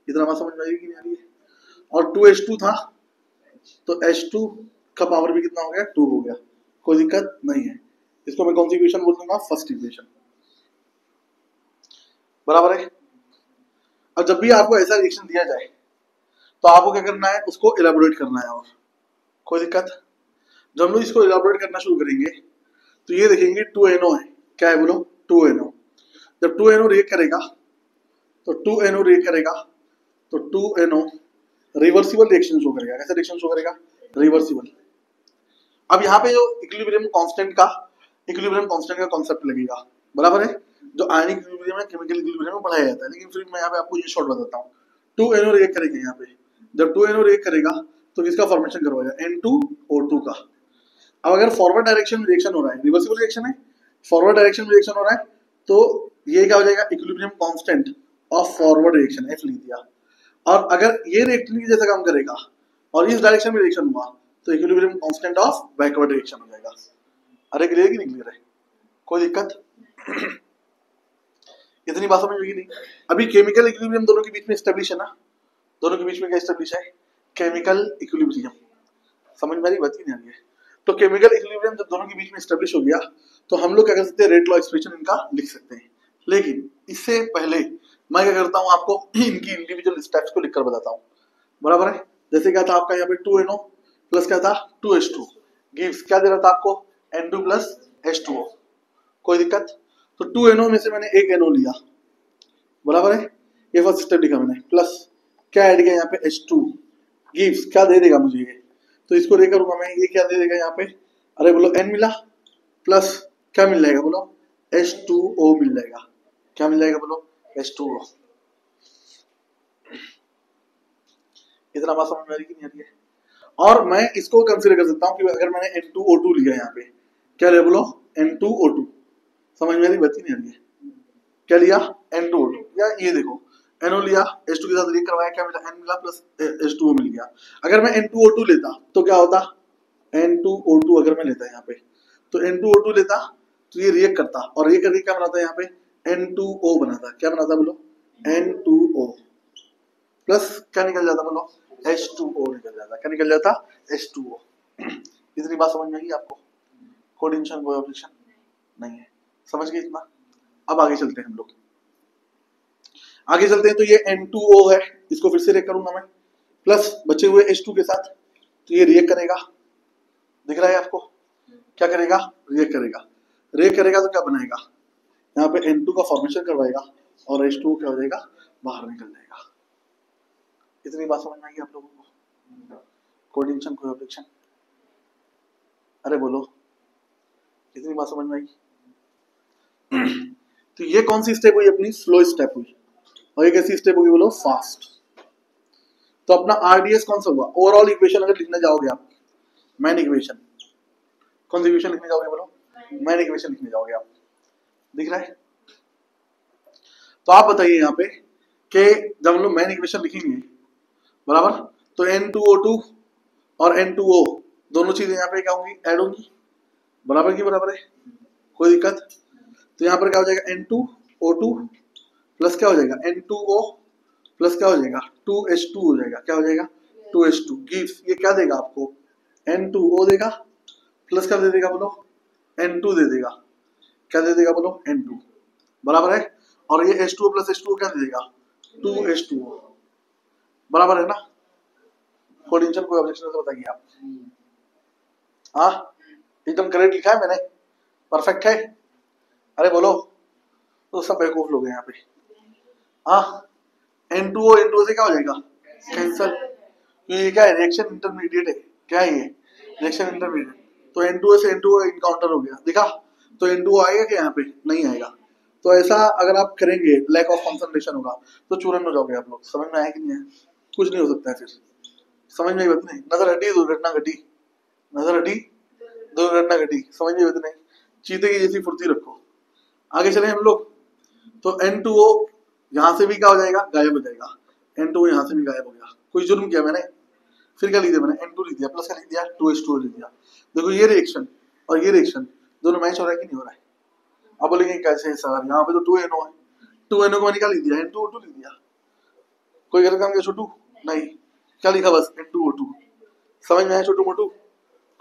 इतना बात समझ में आएगी नहीं आ रही है, और 2H2 था तो H2 का पावर भी कितना हो गया 2 हो गया, कोई दिक्कत नहीं है, इसको मैं कौन सी इक्वेशन बोल दूंगा, फर्स्ट इक्वेशन, बराबर है। अब जब भी आपको ऐसा रिएक्शन दिया जाए तो आपको क्या करना है, उसको इलेबोरेट करना है, और कोई दिक्कत, जब हम लोग इसको इलेबोरेट करना शुरू करेंगे तो ये देखेंगे 2NO है, क्या है बोलो 2NO, जब 2NO रिएक्ट करेगा तो 2NO रिएक्ट करेगा तो 2NO रिवर्सिबल रिएक्शन शो करेगा, कैसे रिएक्शन शो करेगा, रिवर्सिबल। अब यहाँ पे जो इक्विलिब्रियम कांस्टेंट का कॉन्सेप्ट लगेगा, बराबर है, जो आयनिक इक्विलिब्रियम है केमिकल इक्विलिब्रियम में पढ़ाया जाता है, लेकिन फिर मैं यहाँ पे आपको ये शॉर्ट बताता हूँ। 2NO रिएक्ट करेगा यहाँ पे, जब 2NO रिएक्ट करेगा तो किसका फॉर्मेशन करवाएगा N2O2 का। अब अगर फॉरवर्ड डायरेक्शन में रिएक्शन हो रहा है, रिवर्सिबल रिएक्शन है, फॉरवर्ड डायरेक्शन में रिएक्शन हो रहा है, तो ये क्या हो जाएगा, equilibrium constant of forward reaction F लिख दिया। और अगर ये रिएक्टेंट की जैसा काम करेगा और इस डायरेक्शन में रिएक्शन हुआ तो equilibrium constant of backward reaction हो जाएगा। अरे क्लियर कि नहीं क्लियर है, कोई दिक्कत इतनी बात समझ में नहीं। अभी केमिकल इक्विलिब्रियम दोनों के बीच में एस्टेब्लिश है ना, दोनों के बीच में क्या एस्टेब्लिश है, केमिकल इक्विलिब्रियम, समझ में आ रही बात की नहीं आ रही है। तो केमिकल इक्विलिब्रियम जब दोनों के बीच में एस्टेब्लिश हो गया तो हम लोग क्या कर सकते हैं, रेट लॉ एक्सप्रेशन इनका लिख सकते हैं। लेकिन इससे पहले मैं क्या करता हूँ, आपको इनकी इंडिविजुअल स्टेप्स को लिखकर बताता हूँ, बराबर है। जैसे क्या था आपका यहाँ पे 2NO प्लस क्या था 2H2 गिव्स क्या दे रहा था आपको N2 प्लस H2O, कोई दिक्कत। तो 2NO में से मैंने एक NO लिया, बराबर है, ये फर्स्ट स्टेप लिखा मैंने, प्लस क्या ऐड किया यहाँ पे H2 गिव्स क्या दे देगा मुझे ये, तो इसको रे करूंगा मैं, ये क्या दे देगा यहाँ पे, अरे बोलो N मिला, प्लस क्या मिल जाएगा बोलो H2O मिल जाएगा, क्या मिल जाएगा बोलो H2O। इतना बात समझ में आ रही कि नहीं आ रही है। और मैं इसको कंसीडर कर सकता हूँ कि अगर मैंने N2O2 लिया यहाँ पे, क्या लिया बोलो N2O2, समझ में आ रही बात नहीं आ रही है, क्या लिया N2O2, या ये देखो NO लिया H2 के साथ रिएक्ट करवाया, क्या मिला N मिला प्लस H2O मिल गया। अगर मैं N2O2 लेता तो क्या होता, N2O2 अगर मैं लेता यहाँ पे तो N2O2 लेता तो ये रिएक्ट करता और ये करके क्या बनाता है यहाँ पे N2O बनाता, क्या बनाता बोलो N2O प्लस क्या निकल जाता बोलो H2O निकल जाता, क्या निकल जाता H2O। इतनी बात समझ में आई आपको, कोई टेंशन कोई ऑब्जेक्शन नहीं है, समझ गए इतना। अब आगे चलते हैं हम लोग, आगे चलते हैं तो ये N2O है, इसको फिर से रिएक्ट करूंगा मैं प्लस बचे हुए H2 के साथ, तो ये रिएक्ट करेगा, दिख रहा है आपको, क्या करेगा रिएक्ट करेगा, रिएक्ट करेगा तो क्या बनाएगा, यहाँ पे N2 का फॉर्मेशन करवाएगा और H2 क्या हो जाएगा बाहर निकल जाएगा। इतनी बात समझ में आएगी आप लोगों को, कोई टेंशन कोई ऑब्जेक्शन, अरे बोलो इतनी बात समझ में आएगी। तो ये कौन सी स्टेप हुई अपनी, स्लो स्टेप हुई, और ये कैसी स्टेप होगी बोलो फास्ट। तो अपना आरडीएस कौन सा हुआ, ओवरऑल इक्वेशन अगर लिखने जाओगे आप, मैन इक्वेशन, कौन सी इक्वेशन लिखने जाओगे बोलो, मैन इक्वेशन लिखने जाओगे आप, दिख रहा है। तो आप बताइए यहाँ पे कि जब हम लोग मैन इक्वेशन लिखेंगे, बराबर, तो N2O2 और N2O दोनों चीजें यहाँ पे क्या होंगी, ऐड होंगी, बराबर की बराबर है, कोई दिक्कत। तो यहाँ पर क्या हो जाएगा N2O2 प्लस क्या हो जाएगा N2O प्लस क्या हो जाएगा 2H2 हो जाएगा, क्या हो जाएगा 2H2 गिव्स, ये क्या देगा आपको N2O देगा प्लस क्या दे देगा बोलो N2 दे देगा, क्या दे देगा बोलो N2, बराबर है। और ये H2O प्लस H2O क्या दे देगा 2H2O बराबर है ना। कोई टेंशन कोई ऑब्जेक्शन तो बताइए आप। हाँ एकदम करेक्ट लिखा है मैंने, परफेक्ट है। अरे बोलो, तो सब बेवकूफ लोग हैं यहाँ पे। हाँ N2O N2O से क्या हो जाएगा, कैंसर। ये क्या है, रिएक्शन इंटरमीडिएट है। क्या है ये, रिएक्शन इंटरमीडिएट। तो N2O से N2O इनकाउंटर हो गया, देखा। तो N2O आएगा क्या यहाँ पे, नहीं आएगा। तो ऐसा अगर आप करेंगे, लैक ऑफ कंसंट्रेशन होगा तो चूरन हो जाओगे आप लोग। समझ में आया कि नहीं है, कुछ नहीं हो सकता है फिर। समझ में आई बात नहीं, नजर हटी दुर्घटना घटी, नजर हटी दुर्घटना घटी। समझ में आई बात नहीं, चीते की जैसी फुर्ती रखो। आगे चले हम लोग। तो N2O यहाँ से भी क्या हो जाएगा, गायब हो जाएगा। N2O यहाँ से भी गायब हो गया। कोई जुर्म किया मैंने, फिर क्या लिख दिया मैंने, N2 लिख दिया, प्लस क्या लिख दिया, 2H2O लिख दिया। देखो ये रिएक्शन और ये रिएक्शन दोनों मैच हो रहा है कि नहीं हो रहा है। अब बोलेंगे कैसे सर, यहाँ पे तो 2NO है, 2NO को मैंने क्या लिख दिया, N2O2 लिख दिया। कोई गलत काम किया छोटू, नहीं, क्या लिखा बस N2O2। समझ में आया छोटू मोटू,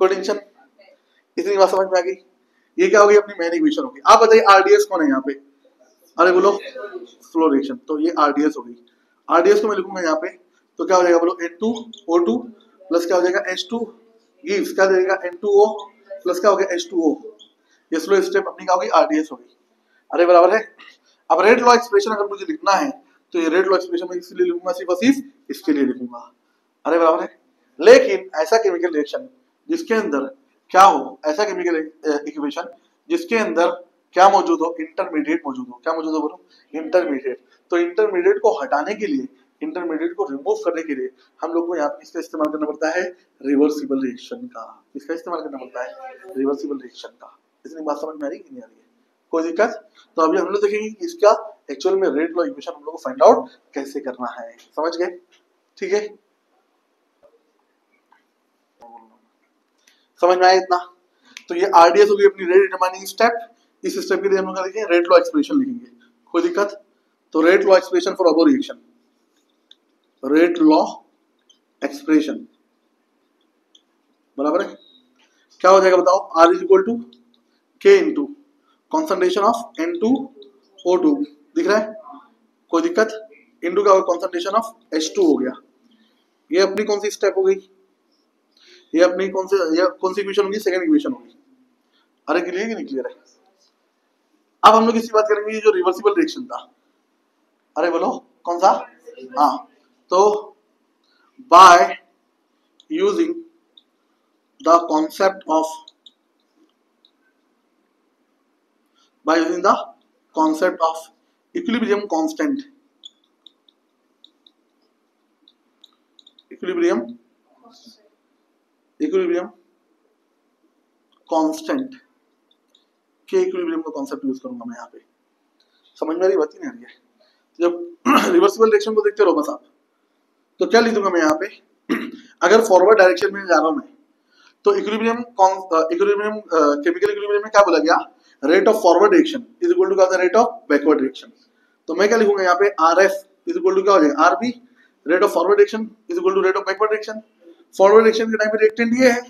कोई टेंशन, इतनी बात समझ में आ गई। ये क्या होगी, अपनी मेन इक्वेशन होगी। आप बताइए RDS कौन है यहाँ पे, अरे बोलो फ्लो रिएक्शन। तो ये RDS होगी। RDS को मैं लिखूंगा यहाँ पे, तो क्या हो जाएगा बोलो, N2O2 प्लस क्या हो जाएगा H2 गिव्स क्या देगा, N2O प्लस क्या हो गया H2O। ये स्लो स्टेप अपनी क्या होगी, RDS होगी। अरे बराबर है। अब रेट लॉ एक्सप्रेशन अगर मुझे लिखना है तो ये रेट लॉ एक्सप्रेशन मैं इसलिए लिखूंगा, सिर्फ और सिर्फ इसके लिए लिखूंगा। अरे बराबर है। लेकिन ऐसा केमिकल रिएक्शन जिसके अंदर क्या हो, ऐसा केमिकल इक्वेशन जिसके अंदर क्या मौजूद हो, इंटरमीडिएट मौजूद हो। क्या मौजूद हो बोलो, इंटरमीडिएट। तो इंटरमीडिएट को हटाने के लिए, इंटरमीडिएट को रिमूव करने के लिए हम लोग को यहाँ पे इसका इस्तेमाल करना पड़ता है, रिवर्सिबल रिएक्शन का। इसका इस्तेमाल करना पड़ता है, रिवर्सिबल रिएक्शन का। इतनी बात समझ में आ रही है कि नहीं आ रही है, कोई दिक्कत। तो अभी हम लोग देखेंगे कि इसका एक्चुअल में रेट लॉ इक्वेशन हम लोग को फाइंड आउट कैसे करना है। समझ गए, ठीक है, समझ में आया इतना। तो ये RDS होगी अपनी रेट डिटरमाइनिंग स्टेप। इस स्टेप के लिए हम लोग क्या लिखेंगे, रेट लॉ एक्सप्रेशन लिखेंगे। कोई दिक्कत। तो rate law expression for above reaction, rate law expression बराबर है, क्या हो जाएगा बताओ, R is equal to K into concentration of N2O2 दिख रहा है, कोई दिक्कत। इंटू क्या होगा, कॉन्सेंट्रेशन ऑफ H2 हो गया। ये अपनी कौन सी स्टेप हो गई, ये अपनी कौन सी इक्वेशन होगी, सेकंड इक्वेशन होगी। अरे क्लियर कि नहीं क्लियर है। अब हम लोग इसी बात करेंगे, ये जो रिवर्सिबल रिएक्शन था, अरे बोलो कौन सा, हाँ। तो by using the concept of, by using the concept of equilibrium constant, equilibrium constant के इक्विलिब्रियम का कॉन्सेप्ट यूज करूंगा मैं यहाँ पे। समझ में आ रही बात ही नहीं आ रही है। जब रिवर्सिबल रिएक्शन को देखते रहो बस आप, तो क्या लिख दूंगा मैं यहाँ पे अगर फॉरवर्ड डायरेक्शन में जा रहा हूं मैं, तो इक्विलिब्रियम केमिकल इक्विलिब्रियम में क्या बोला गया, rate of forward direction is equal to क्या होता है, रेट ऑफ बैकवर्ड डायरेक्शन। तो मैं क्या लिखूंगा यहाँ पे, RF इज इक्वल टू क्या हो जाएगा, RB, rate of forward direction is equal to rate of backward direction. Forward direction के टाइम पे रिएक्टेंट ये है,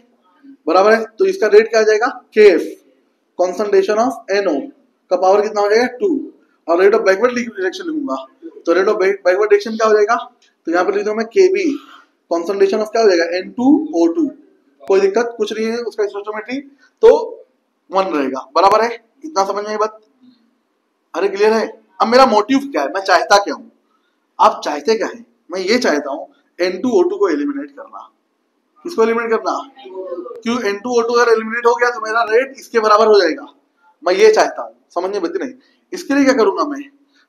बराबर है। तो इसका रेट क्या आ जाएगा, KF, कॉन्सेंट्रेशन ऑफ NO का पावर कितना हो जाएगा 2, और रेट ऑफ बैकवर्ड डायरेक्शन लिखूंगा, तो रेट ऑफ बैकवर्ड डायरेक्शन क्या हो जाएगा, तो यहाँ पे लिख दूंगा मैं KB, कॉन्सेंट्रेशन ऑफ क्या हो जाएगा N2O2। कोई दिक्कत कुछ नहीं है, उसका स्टोइकियोमेट्री तो 1 रहेगा, बराबर है। इतना समझ में आई बात, अरे क्लियर है। अब मेरा मोटिव क्या है, मैं चाहता क्या हूं, आप चाहते क्या है, मैं ये चाहता हूं N2O2 को एलिमिनेट करना। किसको एलिमिनेट करना, क्यों, N2O2 अगर एलिमिनेट हो गया तो मेरा रेट इसके बराबर हो जाएगा, मैं ये चाहता हूं। समझ में बच्चे नहीं, इसके लिए क्या करूंगा मैं,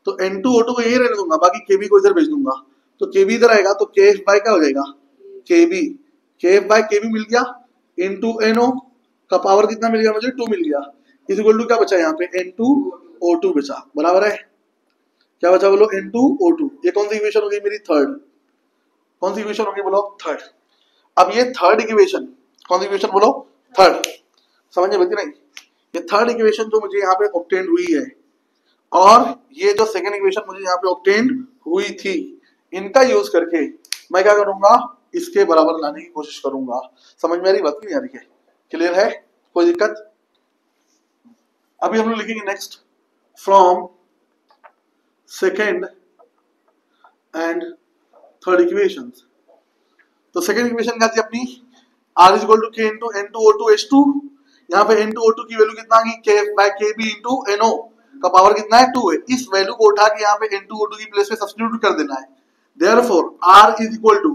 तो N2O2 को यही रहने दूंगा, बाकी KB को इधर भेज दूंगा। तो KB इधर आएगा तो KF बाय क्या हो जाएगा, KF बाय KB मिल गया, इंटू NO का पावर कितना मिल गया मुझे, 2 मिल गया, इज इक्वल टू क्या बचा यहाँ पे, N2O2 बचा, बराबर है। क्या बचा बोलो, N2O2। ये कौन सी इक्वेशन होगी मेरी, थर्ड। कौन सी इक्वेशन होगी बोलो, थर्ड। अब ये थर्ड इक्वेशन, कौन सी इक्वेशन बोलो, थर्ड। समझ में बच्चे नहीं, ये थर्ड इक्वेशन जो मुझे यहाँ पे ऑब्टेन हुई है, और ये जो सेकंड इक्वेशन मुझे यहाँ पे ऑब्टेन हुई थी, इनका यूज करके मैं क्या करूंगा, इसके बराबर लाने की कोशिश करूंगा। समझ में आ रही बात नहीं आ रही है, क्लियर है, कोई दिक्कत। अभी हम लोग लिखेंगे next, from second and third equation. तो सेकंड इक्वेशन क्या थी अपनी, R इज इक्वल टू के इंटू N2O2H2। यहाँ पे N2O2 की वैल्यू कितना आ गई, K by KB into NO का पावर कितना है 2 है। इस वैल्यू को उठा के यहाँ पे N2O2 की प्लेस पे सब्स्टिट्यूट कर देना है। Therefore R is equal to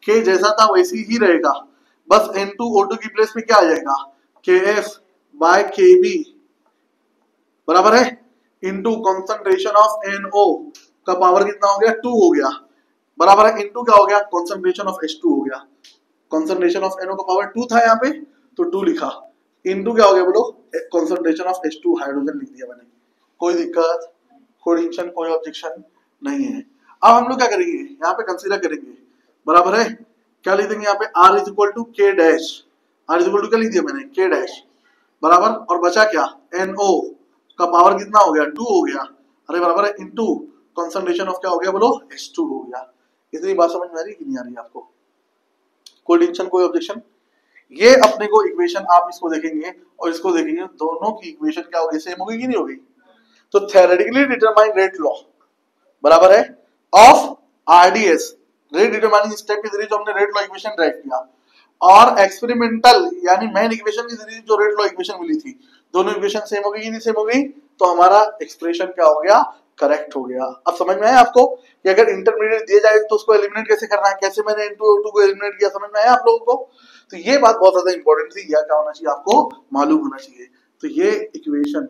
K जैसा था वैसे ही रहेगा, बस N2O2 की प्लेस पे क्या आ जाएगा, KF बाय KB बराबर है इंटू कॉन्सेंट्रेशन ऑफ NO का पावर कितना हो गया 2 हो गया, बराबर है इंटू क्या हो गया कॉन्सेंट्रेशन ऑफ H2 हो गया। कॉन्सेंट्रेशन ऑफ NO का पावर 2 था यहाँ पे तो 2 लिखा, इंटू क्या हो गया बोलो कॉन्सेंट्रेशन ऑफ H2 हाइड्रोजन लिख दिया मैंने। कोई दिक्कत, कोई टेंशन, कोई ऑब्जेक्शन नहीं है। अब हम लोग क्या करेंगे, यहाँ पे कंसीडर करेंगे, बराबर है क्या लिख देंगे यहाँ पे R is equal to K dash, R is equal to क्या लिख दिया मैंने K डैश बराबर, और बचा क्या NO का पावर कितना हो गया 2 हो गया, अरे बराबर है इंटू कॉन्सेंट्रेशन ऑफ क्या हो गया बोलो H2 हो गया। इतनी बात समझ में आ रही कि नहीं आ रही आपको, कोई टेंशन कोई ऑब्जेक्शन। ये अपने को इक्वेशन आप इसको देखेंगे और इसको देखेंगे, दोनों की इक्वेशन क्या होगी सेम होगी कि नहीं होगी। तो थ्योरेटिकली डिटरमाइन रेट लॉ बराबर है of RDS, rate determining step के जरिए जो हमने रेट लॉ इक्वेशन ड्राइव किया, और एक्सपेरिमेंटल यानी मेन इक्वेशन के जरिए जो रेट लॉ इक्वेशन मिली थी, दोनों इक्वेशन सेम हो गई कि नहीं सेम हो गई, तो हमारा एक्सप्रेशन क्या हो गया करेक्ट हो गया। अब समझ में आया आपको कि अगर इंटरमीडिएट दिया जाए तो उसको एलिमिनेट कैसे करना है, कैसे मैंने N2O2 को एलिमिनेट किया, समझ में आया आप लोगों को। तो ये बात बहुत ज्यादा इंपॉर्टेंट थी, या क्या होना चाहिए आपको मालूम होना चाहिए। तो ये इक्वेशन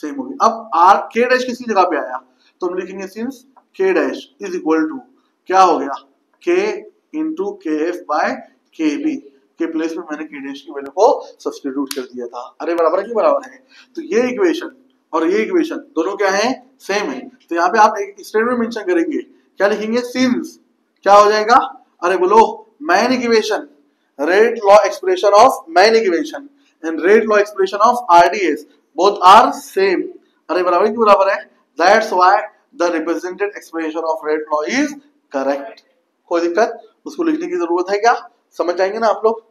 सेम होगी। अब R K डैश किसी जगह पे आया तो हम लिखेंगे since K dash is equal to क्या हो गया K into KF by KB के प्लेस में मैंने K डैश की वैल्यू को सब्स्टिट्यूट कर दिया था, अरे बराबर है कि बराबर है। तो ये इक्वेशन और ये इक्वेशन दोनों क्या है सेम है। तो यहाँ पे आप एक स्टेटमेंट मेंशन करेंगे, क्या लिखेंगे सिंस क्या हो जाएगा, अरे बोलो main equation rate law expression of main equation and rate law expression of RDS both are same, अरे बराबर की बराबर है, that's why the represented expression of rate law is correct. कोई दिक्कत, उसको लिखने की जरूरत है क्या, समझ जाएंगे ना आप लोग,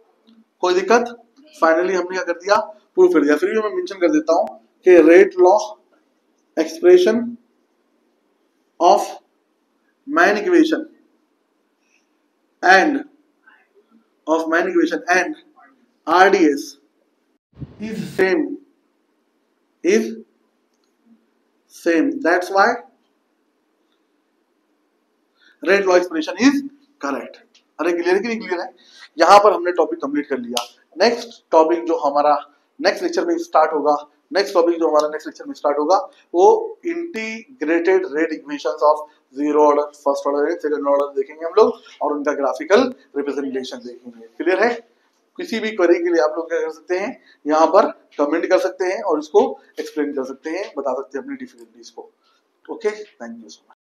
कोई दिक्कत। फाइनली हमने क्या कर दिया प्रूफ कर दिया। फिर भी मैं मेंशन कर देता हूं कि rate law expression of main equation and RDS is same, that's why rate law expression is correct. अरे क्लियर है कि नहीं क्लियर है। यहां पर हमने टॉपिक कंप्लीट कर लिया। नेक्स्ट टॉपिक जो हमारा नेक्स्ट लेक्चर में स्टार्ट होगा, वो integrated rate equations of zero order, first order and second order देखेंगे हम लोग, और उनका ग्राफिकल रिप्रेजेंटेशन देखेंगे। क्लियर है। किसी भी क्वेरी के लिए आप लोग क्या कर सकते हैं, यहाँ पर कमेंट कर सकते हैं और इसको एक्सप्लेन कर सकते हैं, बता सकते हैं अपनी डिफिकल्टीज को। Okay, thank you so much.